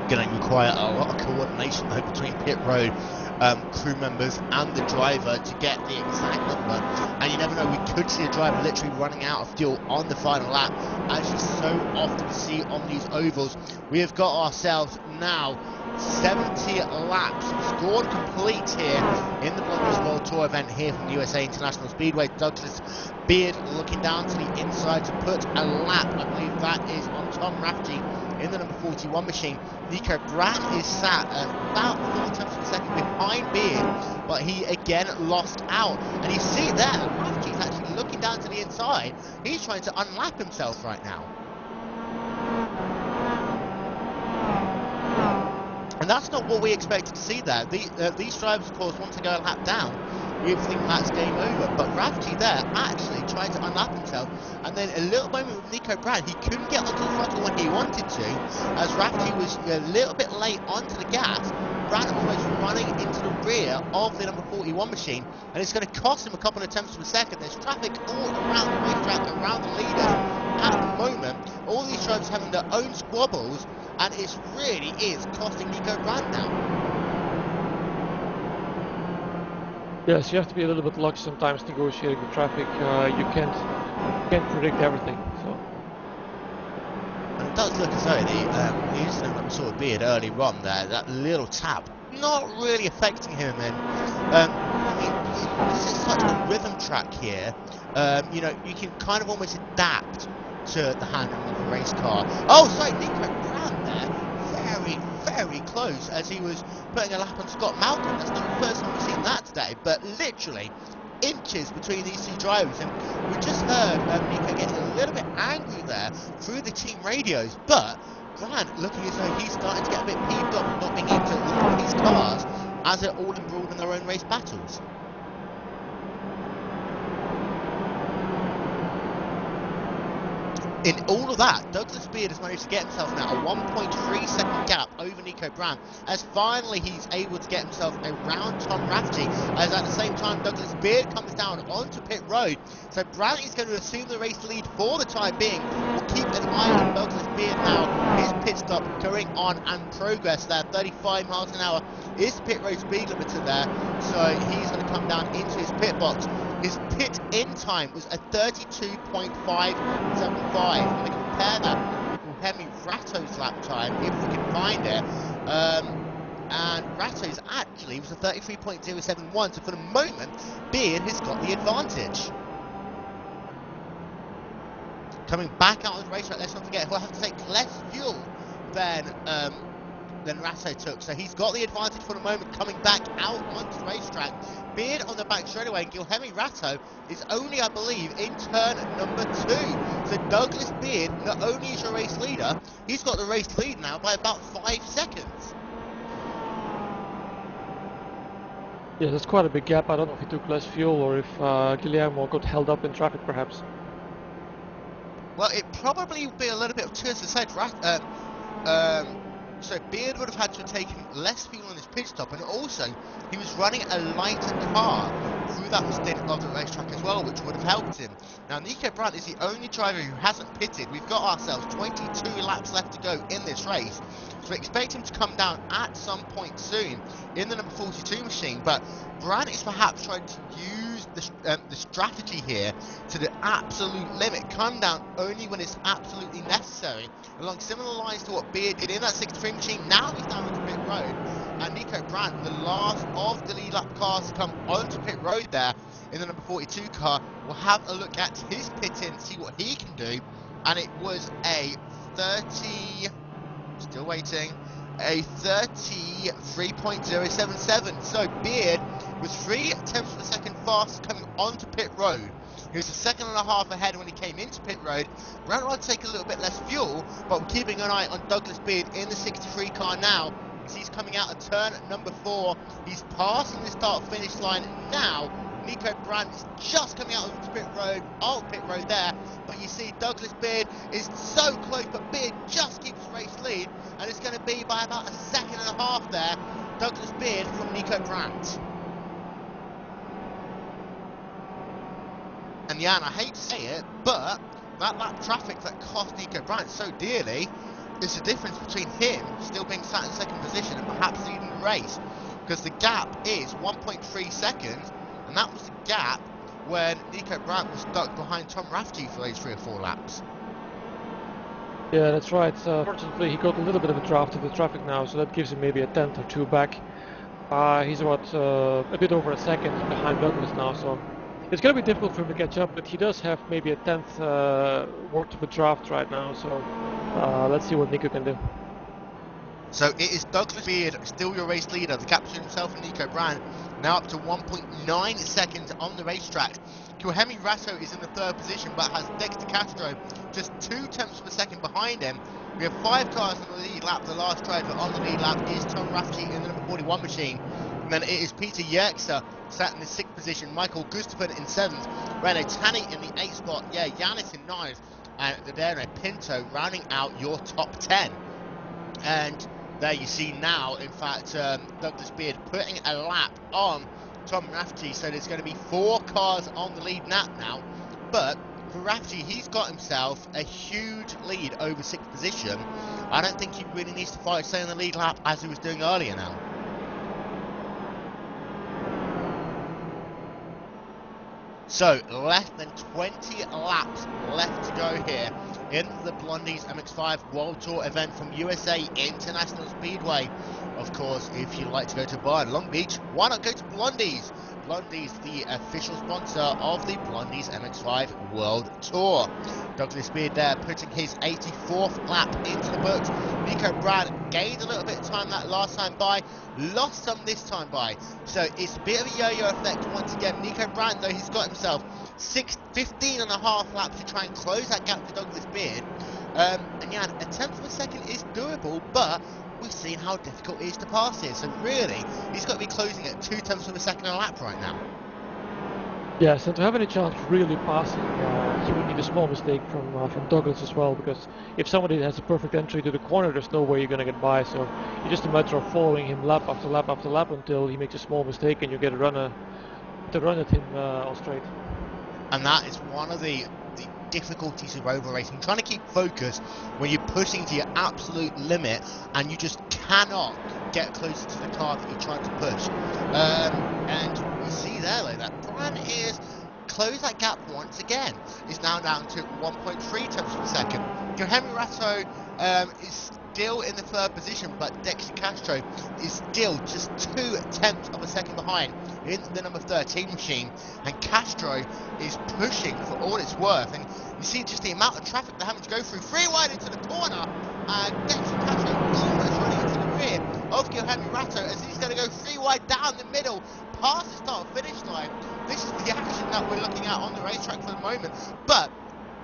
Going to require a lot of coordination though between pit road crew members and the driver to get the exact number, and you never know, we could see a driver literally running out of fuel on the final lap, as you so often see on these ovals. We have got ourselves now 70 laps scored complete here in the Blondie World Tour event here from the USA International Speedway. Douglas Beard looking down to the inside to put a lap, I believe that is on Tom Rafferty in the number 41 machine. Nico Brandt is sat about 4 tenths of a second behind Beard, but he again lost out. And you see there, Rafferty's actually looking down to the inside. He's trying to unlap himself right now. And that's not what we expected to see there. These drivers, of course, want to go a lap down. We think that's game over. But Rafferty there actually trying to unlap himself. And then a little moment with Nico Brandt. He couldn't get onto the throttle when he wanted to, as Rafferty was a little bit late onto the gas. Brandt almost running into the rear of the number 41 machine. And it's going to cost him a couple of tenths of a second. There's traffic all around the racetrack, around the leaders. At the moment, all these drivers having their own squabbles, and it really is costing Nico Brandt now.
Yes, you have to be a little bit lucky sometimes negotiating the traffic. You can't predict everything. So.
And it does look as though the incident that we saw with Beard early on there, that little tap, not really affecting him. And I mean, this is such a rhythm track here. You know, you can kind of almost adapt to the handling of a race car. Oh, sorry, Nico Brandt there, very, very close as he was putting a lap on Scott Malcolm. That's not the first time we've seen that today, but literally inches between these two drivers. And we just heard Nico getting a little bit angry there through the team radios, but Brandt looking as though he's starting to get a bit peeved off, not being able to look at his cars as they're all embroiled in their own race battles. In all of that, Douglas Beard has managed to get himself now a 1.3 second gap over Nico Brandt, as finally he's able to get himself around Tom Rafferty, as at the same time Douglas Beard comes down onto pit road. So Brandt is going to assume the race lead for the time being. We'll keep an eye on Douglas Beard now. His pit stop going on and progress there. 35 miles an hour is the pit road speed limiter there. So he's going to come down into his pit box. His pit in time was a 32.575. I'm going to compare that with Hemi Ratto's lap time, if we can find it. And Ratto's actually was a 33.071. So for the moment, Beard has got the advantage. coming back out of the racetrack. Let's not forget, he'll have to take less fuel than Ratto took. So he's got the advantage for the moment coming back out onto the racetrack. Beard on the back straightaway, and Guilherme Ratto is only, I believe, in turn number 2. So Douglas Beard, not only is your race leader, he's got the race lead now by about 5 seconds.
Yeah, that's quite a big gap. I don't know if he took less fuel or if Guillermo got held up in traffic, perhaps.
Well, it probably would be a little bit of two, as I said. So Beard would have had to have taken less fuel on his pit stop, and also he was running a lighter car through that stint of the racetrack as well, which would have helped him. Now, Nico Brandt is the only driver who hasn't pitted. We've got ourselves 22 laps left to go in this race, so we expect him to come down at some point soon in the number 42 machine, but Brandt is perhaps trying to use the strategy here to the absolute limit, come down only when it's absolutely necessary, along similar lines to what Beard did in that 63 machine. Now he's down onto pit road, and Nico Brandt, the last of the lead lap cars to come onto pit road there in the number 42 car, will have a look at his pit in, see what he can do, and it was a 30, still waiting, a 33.077. So Beard was 3 tenths of a second faster coming onto pit road. He was a second and a half ahead when he came into pit road. Brandt will take a little bit less fuel, but we're keeping an eye on Douglas Beard in the 63 car now, as he's coming out of turn number 4. He's passing the start-finish line now. Nico Brandt is just coming out of pit road there, but you see Douglas Beard is so close, but Beard just keeps race lead, and it's going to be by about a second and a half there. Douglas Beard from Nico Brandt. And Jan, I hate to say it, but that lap traffic that cost Nico Brandt so dearly is the difference between him still being sat in second position and perhaps leading the race, because the gap is 1.3 seconds, and that was the gap when Nico Brandt was stuck behind Tom Rafferty for those 3 or 4 laps.
Yeah, that's right. Fortunately, he got a little bit of a draft of the traffic now, so that gives him maybe a tenth or 2 back. He's about a bit over a second behind Douglas now, so it's going to be difficult for him to catch up, but he does have maybe a tenth worth of a draft right now, so let's see what Nico can do.
So it is Douglas Beard, still your race leader, the gap between himself and Nico Brandt, now up to 1.9 seconds on the racetrack. Guilherme Ratto is in the 3rd position, but has Dexter Castro just 2 tenths of a second behind him. We have 5 cars on the lead lap. The last driver on the lead lap is Tom Rafferty in the number 41 machine. And then it is Peter Yerkser sat in the 6th position, Michael Gustafsson in 7th, Renaud Tani in the 8th spot, yeah, Yanis in 9th, and Dadeno Pinto rounding out your top 10. And there you see now, in fact, Douglas Beard putting a lap on Tom Rafferty, so there's going to be 4 cars on the lead lap now, but for Rafferty, he's got himself a huge lead over 6th position. I don't think he really needs to stay on the lead lap as he was doing earlier now. So, less than 20 laps left to go here in the Blondie's MX-5 World Tour event from USA International Speedway. Of course, if you'd like to go to a bar in Long Beach, why not go to Blondie's? Blondie's the official sponsor of the Blondie's MX-5 World Tour. Douglas Beard there putting his 84th lap into the books. Nico Brandt gained a little bit of time that last time by, lost some this time by. So it's a bit of a yo-yo effect once again. Nico Brandt, though, he's got himself 15 and a half laps to try and close that gap to Douglas Beard. And yeah, a tenth of a second is doable, but we've seen how difficult it is to pass here. So really, he's got to be closing at 2 tenths of a second a lap right now.
Yes, and to have any chance of really passing, he would need a small mistake from Douglas as well, because if somebody has a perfect entry to the corner, there's no way you're going to get by. So it's just a matter of following him lap after lap after lap until he makes a small mistake and you get a run at him on straight.
And that is one of the difficulties of rover racing, trying to keep focus when you're pushing to your absolute limit and you just cannot get closer to the car that you're trying to push. And we see there though that Brandt is close that gap once again. Is now down to 1.3 tenths of a second. Guilherme Ratto is still in the third position, but Dexter Castro is still just 0.2 of a second behind in the number 13 machine, and Castro is pushing for all it's worth. And you see just the amount of traffic they're having to go through, 3 wide into the corner, and Dexter Castro almost running into the rear of Henry Ratto as he's going to go 3 wide down the middle, past the start-finish line. This is the action that we're looking at on the racetrack for the moment, but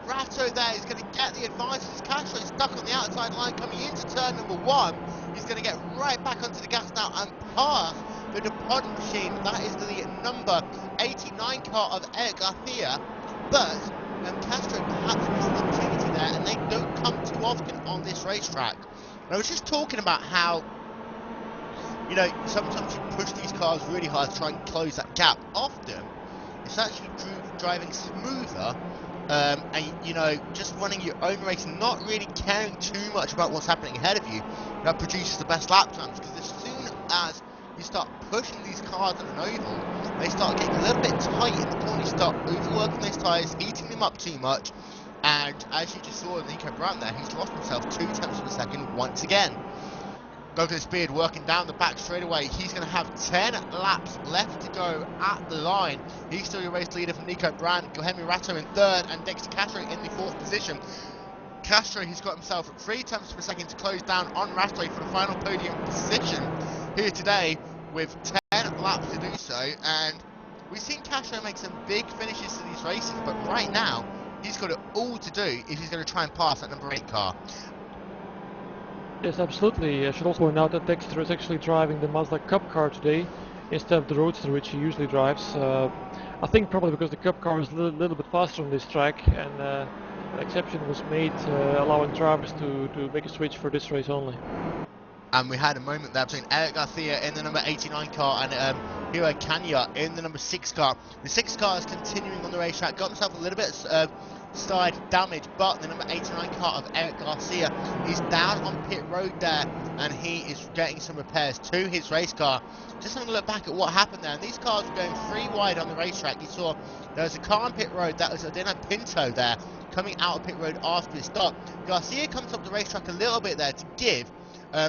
Ratto there is going to get the advantage as Castro is stuck on the outside line coming into turn number 1. He's going to get right back onto the gas now and pass the departing machine. That is the number 89 car of Eric Garcia, but Castro perhaps missed an opportunity there, and they don't come too often on this racetrack. And I was just talking about how, you know, sometimes you push these cars really hard to try and close that gap. Often, it's actually driving smoother, and, you know, just running your own race and not really caring too much about what's happening ahead of you, that produces the best lap times. Because as soon as you start pushing these cars on an oval, they start getting a little bit tight in the corner. You start overworking those tyres, heating them up too much, and as you just saw Nico Brown there, he's lost himself 0.2 of a second once again. Douglas Beard working down the back straight away. He's going to have 10 laps left to go at the line. He's still your race leader from Nico Brand, Henry Ratto in third, and Dexter Castro in the fourth position. Castro, he's got himself 0.3 of a second to close down on Ratto for the final podium position here today with 10 laps to do so. And we've seen Castro make some big finishes to these races, but right now he's got it all to do if he's going to try and pass that number 8 car.
Yes, absolutely. I should also point out that Dexter is actually driving the Mazda Cup car today instead of the Roadster, which he usually drives. I think probably because the Cup car is a little bit faster on this track, and an exception was made allowing drivers to make a switch for this race only.
And we had a moment there between Eric Garcia in the number 89 car and Hiro Kanya in the number 6 car. The 6 car is continuing on the racetrack, got himself a little bit side damage, but the number 89 car of Eric Garcia is down on pit road there, and he is getting some repairs to his race car. Just having a look back at what happened there, and these cars were going 3 wide on the racetrack. You saw there was a car on pit road, that was Adeno Pinto there, coming out of pit road after his stop. Garcia comes up the racetrack a little bit there to give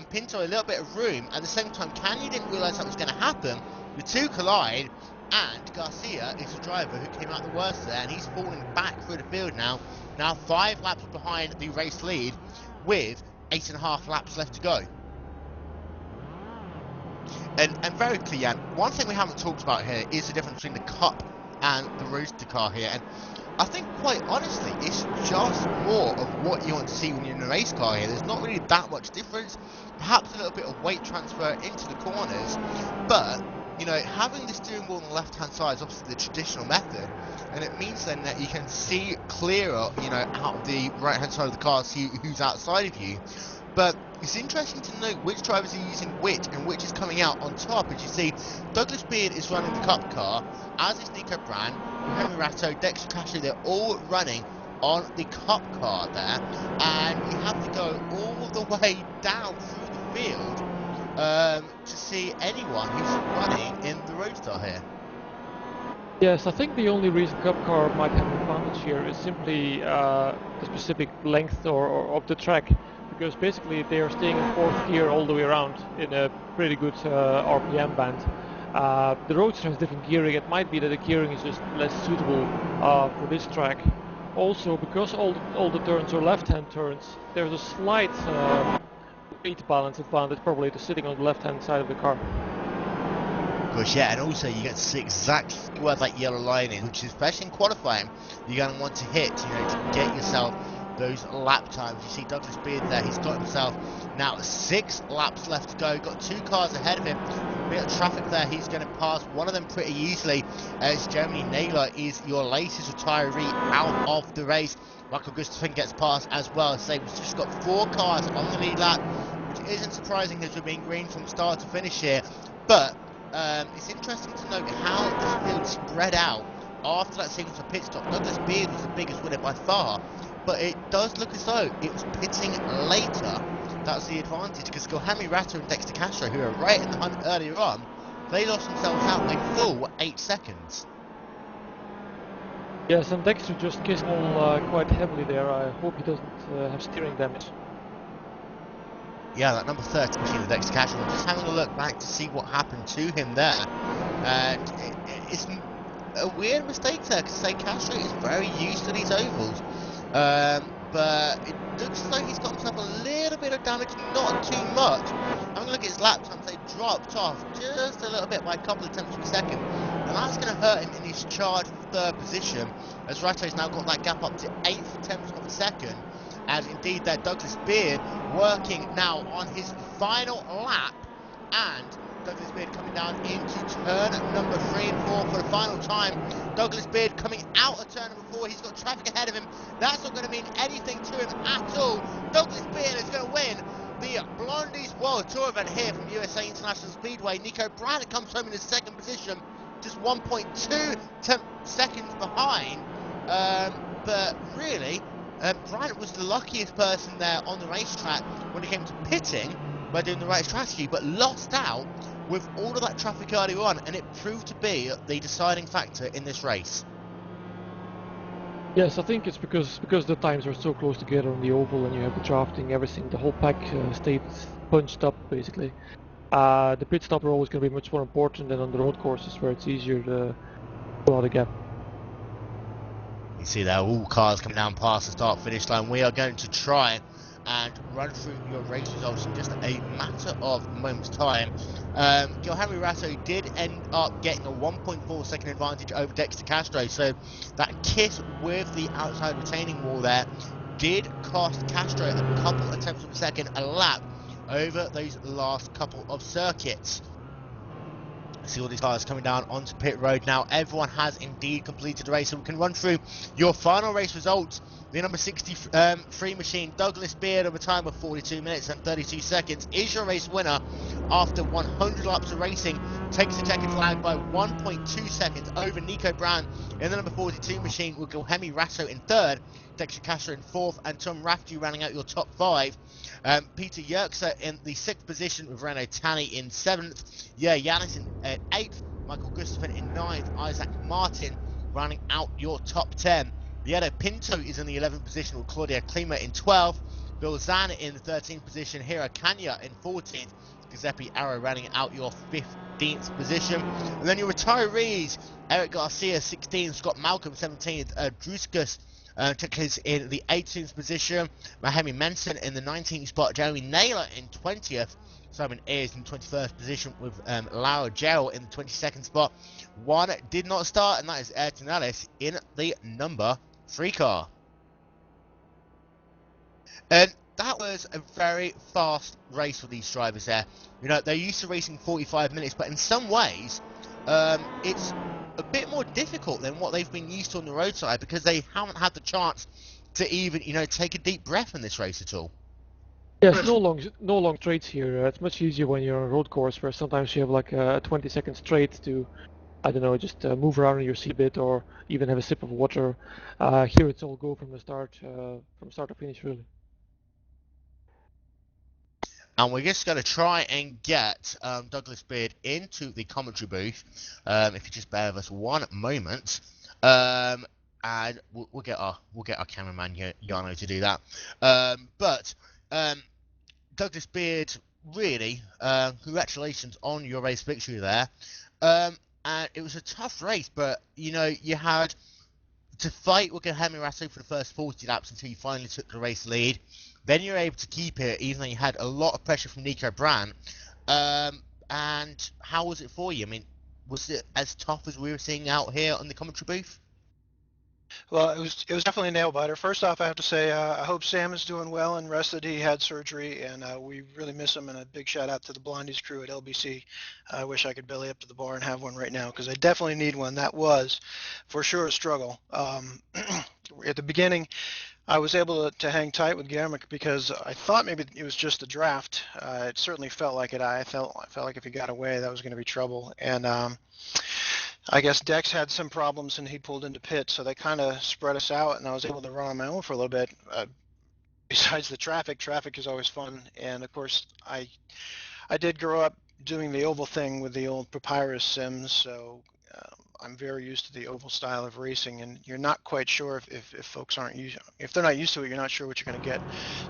Pinto a little bit of room. At the same time, Kanye didn't realise that was going to happen. The two collide, and Garcia is the driver who came out the worst there, and he's falling back through the field now 5 laps behind the race lead with 8.5 laps left to go. And very quickly, Jan, one thing we haven't talked about here is the difference between the Cup and the Roadster car here, and I think quite honestly it's just more of what you want to see when you're in a race car here. There's not really that much difference, perhaps a little bit of weight transfer into the corners, but you know, having the steering wheel on the left hand side is obviously the traditional method, and it means then that you can see clearer, you know, out the right hand side of the car, see who's outside of you. But it's interesting to note which drivers are using which and which is coming out on top. As you see, Douglas Beard is running the Cup car, as is Nico Brand, Henry Ratto, Dexter Castro. They're all running on the Cup car there, and you have to go all the way down through the field to see anyone who's running in the Roadster here.
Yes, I think the only reason Cup car might have an advantage here is simply the specific length or of the track, because basically they are staying in 4th gear all the way around in a pretty good RPM band. The Roadster has different gearing. It might be that the gearing is just less suitable for this track. Also, because all the turns are left-hand turns, there's a slight weight balance advantage probably to sitting on the left-hand side of the car.
Of course, yeah, and also you get to see exactly where that yellow line is, which is especially in qualifying, you're going to want to hit, you know, to get yourself those lap times. You see Douglas Beard there, he's got himself now 6 laps left to go, got 2 cars ahead of him, a bit of traffic there, he's going to pass one of them pretty easily, as Germany Naylor is your latest retiree out of the race. Michael Gustafsson gets past as well, so we've just got 4 cars on the lead lap, which isn't surprising as we're being green from start to finish here, but it's interesting to note how the field spread out after that sequence of pit stop. Douglas Beard was the biggest winner by far, but it does look as though it was pitting later. That's the advantage, because Henry Ratto and Dexter Castro, who were right in the hunt earlier on, they lost themselves out a full 8 seconds.
Yes, and Dexter just kissed all quite heavily there. I hope he doesn't have steering damage.
Yeah, that number 30 machine, the Dexter Castro. I'm just having a look back to see what happened to him there. And it's a weird mistake there, because Castro is very used to these ovals. But it looks like he's got himself a little bit of damage, not too much. I'm going to look at his lap times. They dropped off just a little bit by a couple of tenths of a second. And that's going to hurt him in his charge for third position, as Ratto's now got that gap up to 8th tenths of a second. As indeed that Douglas Beard working now on his final lap, and Douglas Beard coming down into turn number 3 and 4 for the final time. Douglas Beard coming out of turn number 4. He's got traffic ahead of him. That's not going to mean anything to him at all. Douglas Beard is going to win the Blondie's World Tour event here from USA International Speedway. Nico Brand comes home in his second position, just 1.2 seconds behind. But really, Bryant was the luckiest person there on the racetrack when it came to pitting by doing the right strategy, but lost out with all of that traffic early on, and it proved to be the deciding factor in this race.
Yes, I think it's because the times are so close together on the oval, and you have the drafting, everything, the whole pack stayed punched up basically. The pit stop are always going to be much more important than on the road courses where it's easier to pull out a gap.
You see there, all cars coming down past the start finish line. We are going to try and run through your race results in just a matter of moments time. Henry Ratto did end up getting a 1.4 second advantage over Dexter Castro, so that kiss with the outside retaining wall there did cost Castro a couple of tenths of a second a lap over those last couple of circuits. See all these cars coming down onto pit road now. Everyone has indeed completed the race, so we can run through your final race results. The number 63 machine, Douglas Beard, of a time of 42 minutes and 32 seconds, is your race winner after 100 laps of racing. Takes the checkered flag by 1.2 seconds over Nico Brown in the number 42 machine, with Guilherme Ratto in third, Dexter Castro in fourth, and Tom Rafferty rounding out your top 5. Peter Yerkser in the 6th position, with Renault Tani in 7th. Yeah, Yanis in 8th, Michael Gustafsson in 9th, Isaac Martin rounding out your top 10. Lieto Pinto is in the 11th position, with Claudia Klima in 12th, Bill Zan in the 13th position, Hiro Kanya in 14th, Giuseppe Arrow rounding out your 15th position. And then your retirees, Eric Garcia 16th, Scott Malcolm 17th, Druskus took his in the 18th position, Mahemi Menson in the 19th spot, Jeremy Naylor in 20th, Simon Ayers in 21st position, with Laura Gerald in the 22nd spot. One did not start, and that is Ayrton Ellis in the number 3 car. And that was a very fast race for these drivers there. You know, they're used to racing 45 minutes, but in some ways, it's a bit more difficult than what they've been used to on the roadside, because they haven't had the chance to even, you know, take a deep breath in this race at all.
Yes, no long straights here. It's much easier when you're on a road course, where sometimes you have like a 20-second straight to, I don't know, just move around in your seat a bit, or even have a sip of water. Here it's all go from the start, from start to finish, really.
And we're just going to try and get Douglas Beard into the commentary booth. If you just bear with us one moment, and we'll get our cameraman Yano to do that. But Douglas Beard, really, congratulations on your race victory there. And it was a tough race, but you know, you had to fight with Guilherme Ratto for the first 40 laps until you finally took the race lead. Then you were able to keep it, even though you had a lot of pressure from Nico Brand. And how was it for you? I mean, was it as tough as we were seeing out here on the commentary booth?
Well, it was definitely a nail biter. First off, I have to say I hope Sam is doing well and rested. He had surgery, and we really miss him. And a big shout out to the Blondie's crew at LBC. I wish I could belly up to the bar and have one right now, because I definitely need one. That was for sure a struggle. At the beginning, I was able to hang tight with Guillermo because I thought maybe it was just the draft. It certainly felt like it. I felt like if he got away, that was going to be trouble. And I guess Dex had some problems and he pulled into pit, so they kind of spread us out, and I was able to run on my own for a little bit. Besides the traffic is always fun, and of course I did grow up doing the oval thing with the old Papyrus sims, so I'm very used to the oval style of racing, and you're not quite sure if folks aren't used, if they're not used to it, you're not sure what you're going to get.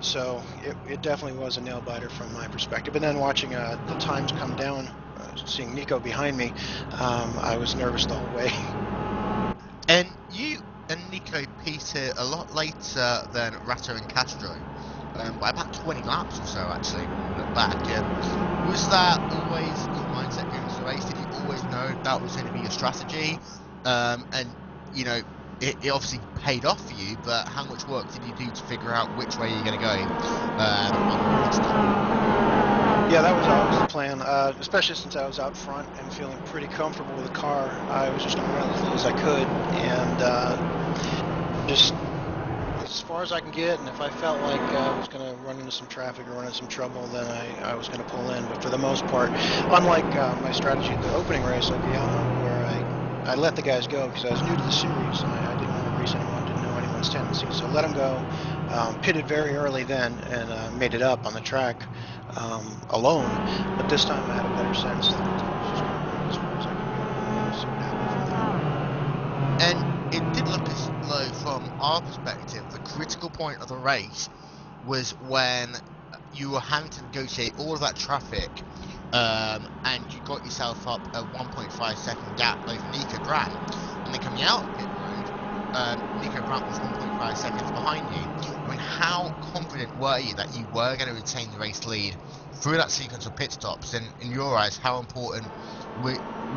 So it definitely was a nail biter from my perspective. And then watching the times come down, seeing Nico behind me, I was nervous the whole way.
And you and Nico petered a lot later than Ratto and Castro, by about 20 laps or so actually, when we look back. Was that always your mindset going into the race? Did you always know that was going to be your strategy? And, you know, it obviously paid off for you, but how much work did you do to figure out which way you're going to go on the pit stop?
Yeah, that was always the plan, especially since I was out front and feeling pretty comfortable with the car. I was just going to run as low as I could and just as far as I can get, and if I felt like I was going to run into some traffic or run into some trouble, then I was going to pull in. But for the most part, unlike my strategy at the opening race, Okayama, where I let the guys go because I was new to the series and I didn't want to race anyone, didn't know anyone's tendencies. So let them go, pitted very early then, and made it up on the track alone. But this time I had a better sense that I was just going to run as far as I could go. So happy from there.
And it did look as though, from our perspective, the critical point of the race was when you were having to negotiate all of that traffic, and you got yourself up a 1.5 second gap over Nico Brandt, and then coming out of pit road, Nico Brandt was 1.5 seconds behind you. I mean, how confident were you that you were going to retain the race lead through that sequence of pit stops? And in your eyes, how important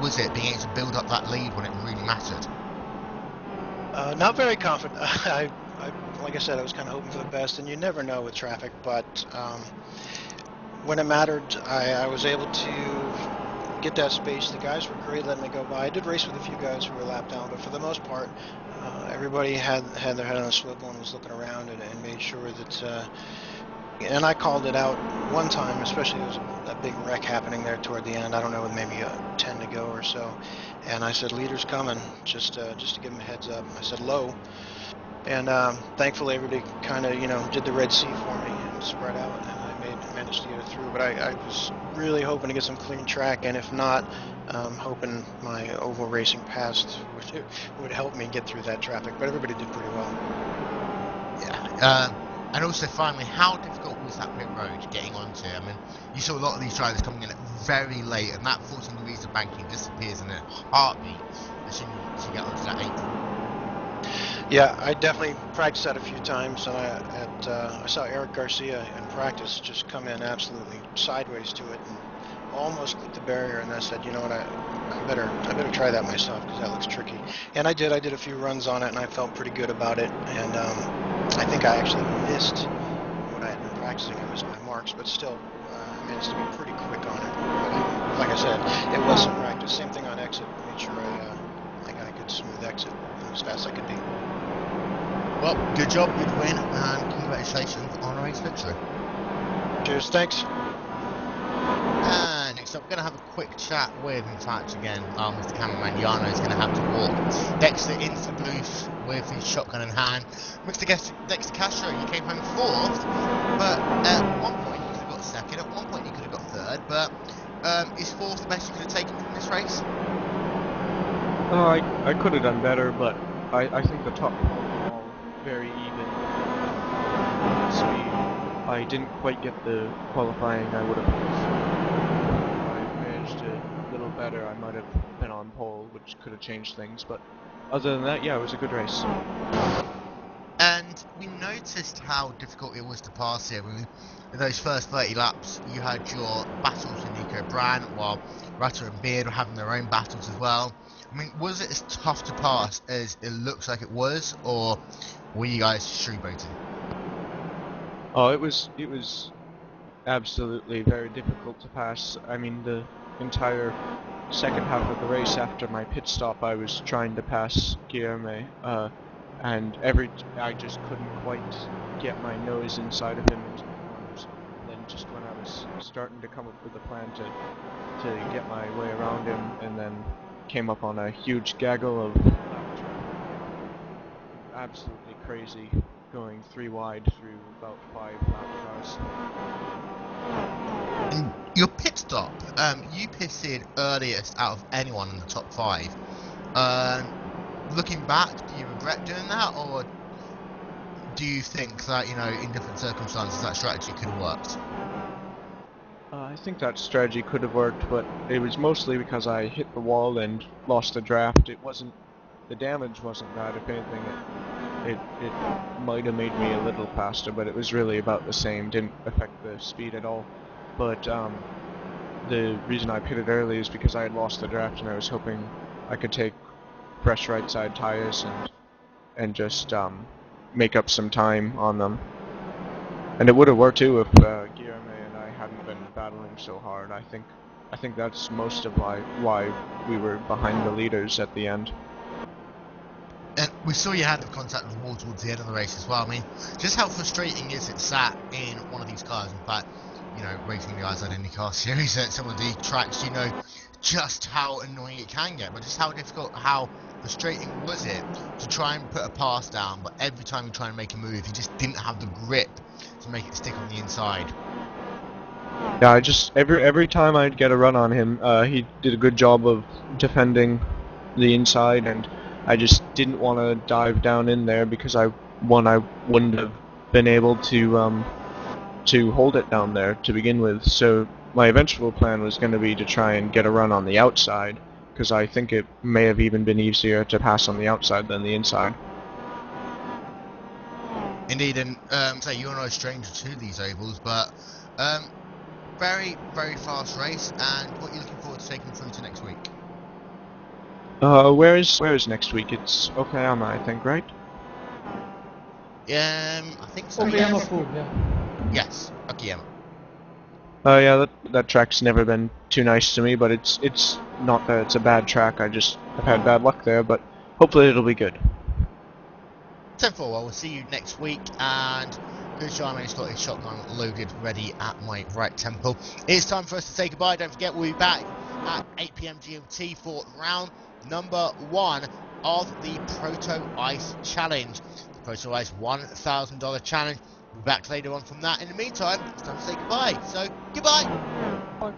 was it being able to build up that lead when it really mattered?
Not very confident. Like I said, I was kind of hoping for the best, and you never know with traffic, but when it mattered, I was able to get that space. The guys were great letting me go by. I did race with a few guys who were lapped down, but for the most part, everybody had their head on a swivel and was looking around and made sure that, and I called it out one time, especially there was a big wreck happening there toward the end. I don't know, maybe 10 to go or so. And I said, leader's coming, just to give them a heads up. And I said, low. And thankfully, everybody kind of, did the Red Sea for me and spread out, and I managed to get it through. But I was really hoping to get some clean track, and if not, hoping my oval racing past would help me get through that traffic. But everybody did pretty well.
Yeah. And also, finally, how difficult was that pit road getting onto? I mean, you saw a lot of these drivers coming in very late, and that 14 degrees of banking disappears in a heartbeat as soon as you get onto that apron.
Yeah, I definitely practiced that a few times, and I saw Eric Garcia in practice just come in absolutely sideways to it and almost clipped the barrier. And I said, you know what, I better try that myself because that looks tricky. And I did a few runs on it, and I felt pretty good about it. And I think I actually missed what I had been practicing. I missed my marks, but still I managed to be pretty quick on it. But like I said, it was some practice. Same thing on exit. Made sure I got a good smooth exit as fast as I could be.
Well, good job, good win, and congratulations on a race victory.
Cheers, thanks.
Next up, we're going to have a quick chat with, in fact, again, Mr. Cameraman Yano is going to have to walk Dexter into the booth with his shotgun in hand. Mr. Dexter Castro, you came home fourth, but at one point you could have got second, at one point you could have got third, but is fourth the best you could have taken from this race?
I could have done better, but I think the top were all very even. I didn't quite get the qualifying I would have. If I managed a little better, I might have been on pole, which could have changed things. But other than that, yeah, it was a good race.
And we noticed how difficult it was to pass here. In those first 30 laps, you had your battles with Nico Brandt, while Ratto and Beard were having their own battles as well. I mean, was it as tough to pass as it looks like it was, or were you guys showboating?
Oh, it was absolutely very difficult to pass. I mean, the entire second half of the race after my pit stop, I was trying to pass Guilherme, and I just couldn't quite get my nose inside of him into the corners. And then just when I was starting to come up with a plan to get my way around him, and then came up on a huge gaggle of lap traffic. Absolutely crazy, going 3 wide through about 5 lap cars.
In your pit stop, you pitted earliest out of anyone in the top 5. Looking back, do you regret doing that, or do you think that, you know, in different circumstances that strategy could have worked?
I think that strategy could have worked, but it was mostly because I hit the wall and lost the draft. It wasn't, the damage wasn't bad. If anything, it might have made me a little faster, but it was really about the same. Didn't affect the speed at all. But the reason I pitted early is because I had lost the draft, and I was hoping I could take fresh right side tires and just make up some time on them. And it would have worked too if Guillermo and I hadn't been battling so hard. I think that's most of why we were behind the leaders at the end.
And we saw you had the contact with Wall towards the end of the race as well. I mean, just how frustrating is it sat in one of these cars? In fact, you know, racing the outside IndyCar series at some of the tracks, you know just how annoying it can get, but just how difficult, how frustrating was it to try and put a pass down, but every time you try and make a move, you just didn't have the grip to make it stick on the inside.
Yeah, I just every time I'd get a run on him, he did a good job of defending the inside, and I just didn't want to dive down in there because I wouldn't have been able to hold it down there to begin with. So my eventual plan was going to be to try and get a run on the outside, because I think it may have even been easier to pass on the outside than the inside.
Indeed, and say you're no stranger to these ovals, but very, very fast race, and what are you looking forward to taking through to next week?
Where is next week? It's Okayama, I think, right?
I think so.
Okayama
Yes.
full, yeah.
Yes, Okayama.
Oh yeah, that track's never been too nice to me, but it's not that it's a bad track. I've had bad luck there, but hopefully it'll be good.
10-4, well, we'll see you next week, and good Charmaine's got his shotgun loaded, ready at my right temple. It's time for us to say goodbye. Don't forget, we'll be back at 8 PM GMT for round number 1 of the Proto Ice Challenge. The Proto Ice $1,000 challenge. We'll be back later on from that. In the meantime, it's time to say goodbye. So, goodbye.
Bye.